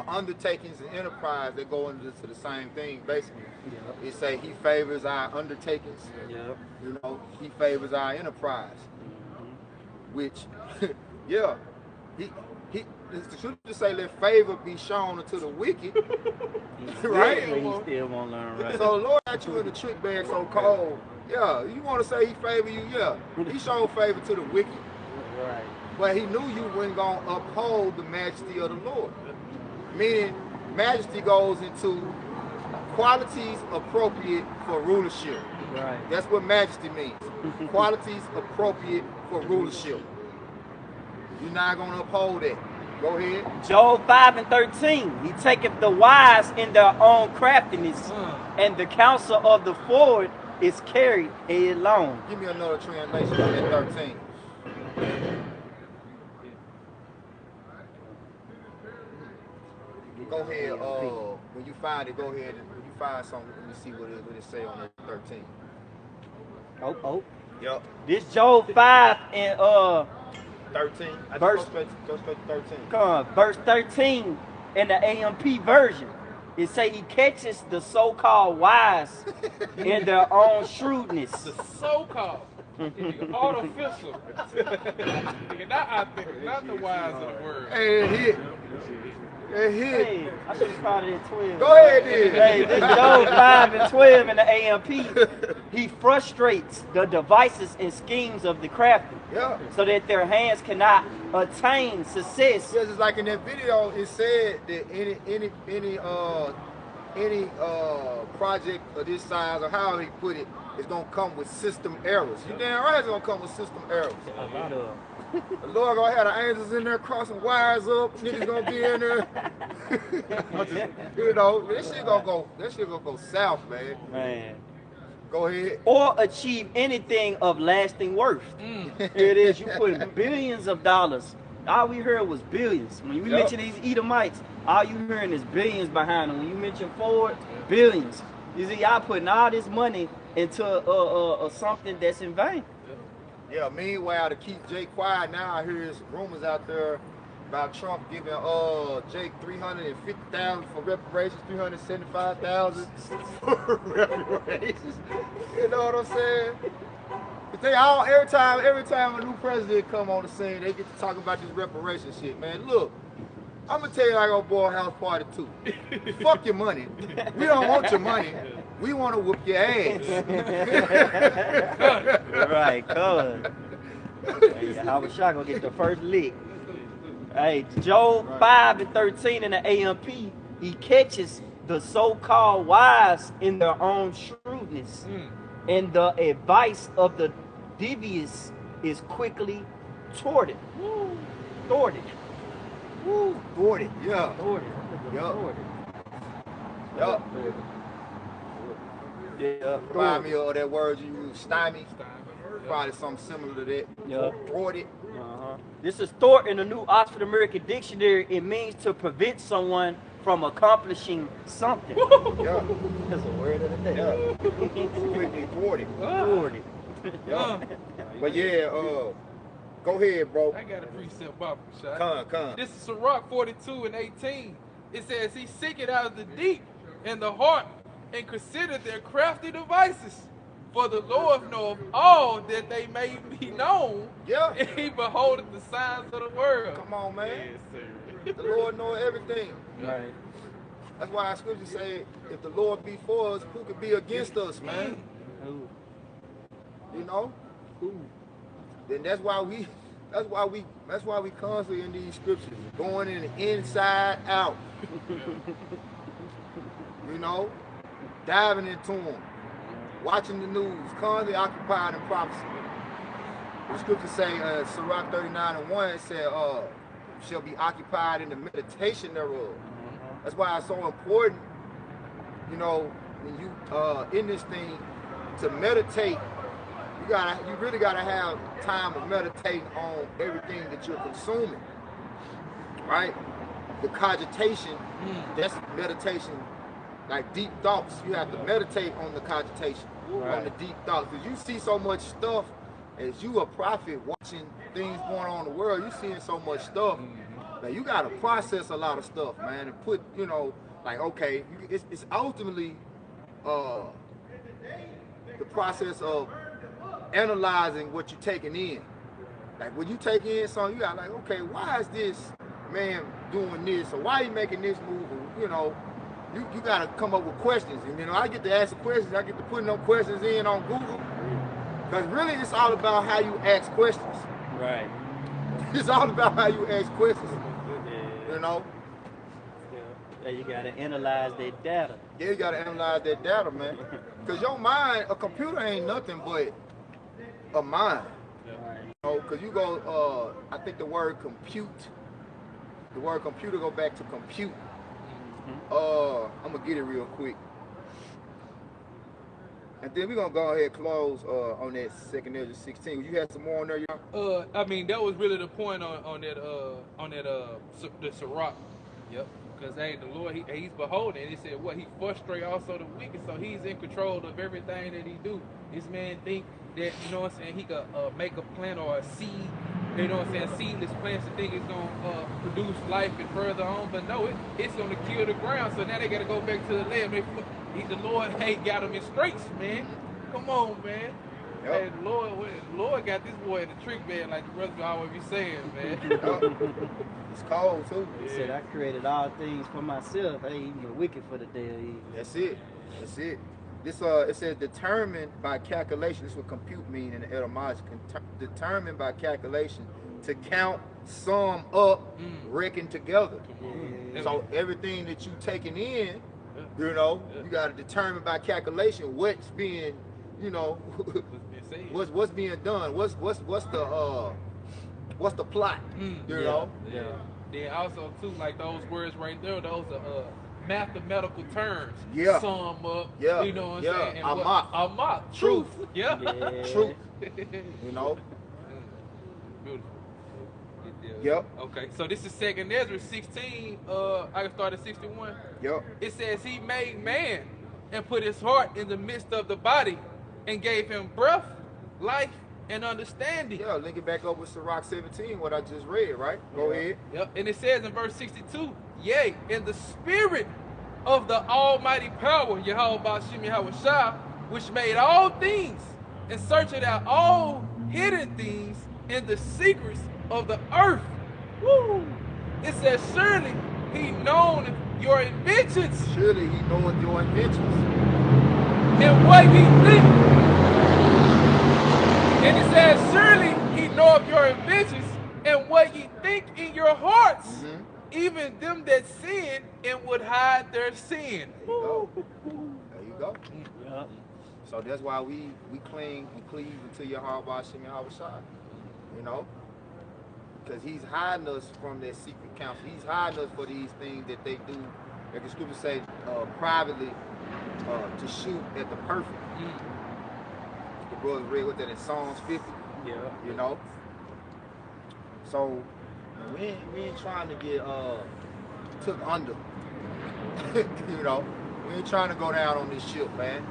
undertakings and enterprise, they go into the same thing, basically. Yep. It say he favors our undertakings. Yep. You know, he favors our enterprise. Which, yeah, the truth to say, let favor be shown unto the wicked. Right? He still won't learn right. So the Lord got you in the trick bag so cold. Yeah, you want to say he favor you? Yeah, he showed favor to the wicked. Right. But he knew you weren't going to uphold the majesty of the Lord. Meaning, majesty goes into qualities appropriate for rulership. Right. That's what majesty means. Qualities appropriate for rulership. You're not going to uphold that. Go ahead. Job 5 and 13. He taketh the wise in their own craftiness, and the counsel of the forward is carried alone. Give me another translation on that 13. Go ahead. When you find it, go ahead. When you find something, let me see what it say on that 13. Oh. Yep. This Job 5 and 13. Verse- Go straight to 13. come on, verse 13 in the AMP version. It say he catches the so-called wise in their own shrewdness. The so-called. Artificial. Nigga, not authentic, not the wise of the word. Hey, it hit. It hit. Hey, I should have started at 12. Go ahead, then. Hey, this Job 5 and 12 in the AMP. He frustrates the devices and schemes of the crafty, Yeah. so that their hands cannot attain success. Yes, it's like in that video, it said that any project of this size, or however he put it, is gonna come with system errors. You damn right it's gonna come with system errors. A lot of The Lord gonna have the angels in there crossing wires up. Niggas gonna be in there. You know, that shit gonna go south, man. man. Go ahead. Or achieve anything of lasting worth. Here it is. You put billions of dollars. All we heard was billions. When you mention these Edomites, all you hearing is billions behind them. When you mention Ford, billions. You see, y'all putting all this money into something that's in vain. Yeah, meanwhile, to keep Jake quiet now, I hear rumors out there about Trump giving Jake $350,000 for reparations, $375,000 for reparations. You know what I'm saying? But they all every time a new president come on the scene, they get to talk about this reparation shit, man. Look, I'm gonna tell you like old boy house party too. Fuck your money. We don't want your money. We want to whoop your ass. Right, cuz. Hey, I was shocked gonna get the first lick. Hey, Job 5 and 13 in the AMP, he catches the so-called wise in their own shrewdness, and the advice of the devious is quickly thwarted. Thwarted. Thwarted. Yeah. Thwarted. Yup. Thwarted. Yup. Yeah. Remind me of that word you use, stymie. Probably something similar to that. Yeah. Thwarted. This is thwart in the New Oxford American Dictionary. It means to prevent someone from accomplishing something. Yeah. That's a word of the day. Yeah. Quickly thwarted. Thwarted. Yeah. But yeah, go ahead, bro. I got a precept bumper shot. Come. This is Sirach 42 and 18. It says, he seeketh out of the deep and the heart, and consider their crafty devices. For the Lord knoweth all that they may be known. Yeah. And he beholdeth the signs of the world. Come on, man. Yes, sir. The Lord knows everything. Right. That's why our scripture say, if the Lord be for us, who could be against us, man? Ooh. You know? Then that's why we constantly in these scriptures, going in the inside out. You know? Diving into them. Watching the news, constantly occupied in prophecy. The scriptures say, Sirach 39:1, it said, shall be occupied in the meditation thereof. That's why it's so important, you know, when you in this thing, to meditate. You really gotta have time of meditating on everything that you're consuming, right? The cogitation, that's meditation, like deep thoughts. You have to meditate on the cogitation, on the deep thoughts, because you see so much stuff. As you a prophet watching things going on in the world, you seeing so much stuff. That you gotta process a lot of stuff, man, and put, you know, like, okay, it's ultimately the process of analyzing what you're taking in. Like when you take in something, you got like, okay, why is this man doing this, or why he making this move, or, you know, you gotta come up with questions. And you know, I get to ask the questions, I get to put them questions in on Google. Because really it's all about how you ask questions. Right. It's all about how you ask questions. Yeah. You know? Yeah, you gotta analyze that data. Yeah, you gotta analyze that data, man. Because your mind, a computer ain't nothing but a mind. Right. You know, because you go, I think the word computer go back to compute. I'm gonna get it real quick. And then we're gonna go ahead and close on that 2 Ezra 16. You had some more on there, y'all? I mean, that was really the point on the Sirach. Yep. Because hey, the Lord, he's beholden. He said, what, he frustrate also the wicked, so he's in control of everything that he do. This man think that, you know what I'm saying, he could make a plant or a seed, you know what I'm saying, seedless plants, and think it's gonna produce life and further on, but no, it's gonna kill the ground. So now they gotta go back to the land. The Lord ain't got him in straits, man. Come on, man. Yep. Hey, the Lord got this boy in the trick, man, like the brother always be saying, man. It's cold too. He said, I created all things for myself. I ain't even wicked for the day of evil. That's it. That's it. This it says determined by calculation. This is what compute mean in the etymology. Determined by calculation, to count, sum up, reckon together. So everything that you taking in, you know, you got to determine by calculation what's being, you know, what's being done. What's the plot? You know. Yeah. Then also too, like those words right there, those are mathematical terms. Yeah. Sum up. Yeah. You know what I'm saying? And Amak. Truth. Yeah. Truth. You know. Beautiful. Yep. Okay, so this is 2 Ezra 16. I can start at 61. Yep. It says he made man and put his heart in the midst of the body and gave him breath, life, and understanding. Yeah, link it back up with Sirach 17, what I just read, right? Go ahead. Yep. And it says in verse 62, yea, in the spirit of the almighty power, Yahweh Bashim Yahweh Shah, which made all things and searcheth out all hidden things in the secrets of the earth. Woo! It says, surely he known your inventions. Surely he knoweth your inventions. And what he think. And it says, surely he knoweth your inventions and what ye think in your hearts. Even them that sin and would hide their sin. There you go. There you go. Yeah. So that's why we cling and cleave unto Yahweh Bashim Yahweh Shah. You know? Because he's hiding us from their secret counsel. He's hiding us for these things that they do, like the scripture say, privately, to shoot at the perfect. The brother read with that in Psalms 50. Yeah. You know? So we ain't trying to get took under. You know? We ain't trying to go down on this ship, man.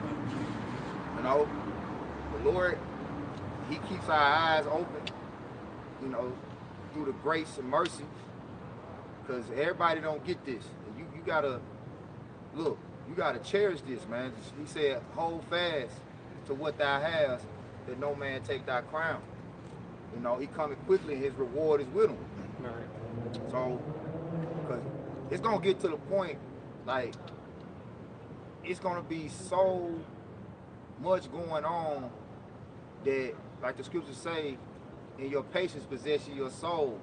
You know? The Lord, he keeps our eyes open, you know, through the grace and mercy, because everybody don't get this. You gotta look, you gotta cherish this, man. He said, hold fast to what thou hast, that no man take thy crown. You know, he coming quickly and his reward is with him. Right. So, because it's gonna get to the point, like, it's gonna be so much going on that, like the scriptures say, in your patience possession your soul.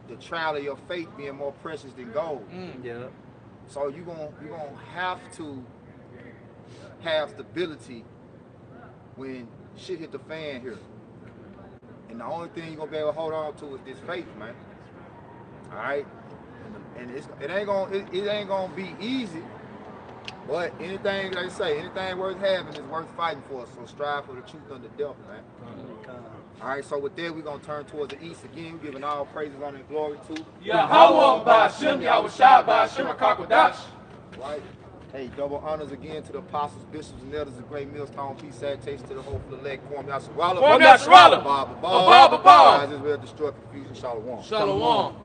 The trial of your faith being more precious than gold. Yeah. So you're gonna have to have stability when shit hit the fan here. And the only thing you're gonna be able to hold on to is this faith, man. All right, and it ain't gonna be easy. But anything, like I say, anything worth having is worth fighting for. So strive for the truth under death, man. All right, so with that, we're going to turn towards the east again. We're giving all praises, honor, and glory to Yahweh Ba'Shem, Yahushua Ba'Shem HaKakodash. Right. Hey, double honors again to the apostles, bishops, and elders of Great Millstone. Peace, salutation to the hopeful elect. Kwam Yasharala. Kwam Yasharala. Abba. Rise as well, destroy confusion. Shalom. Shalom.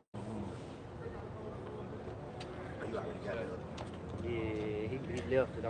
You already got it. Yeah, he left it.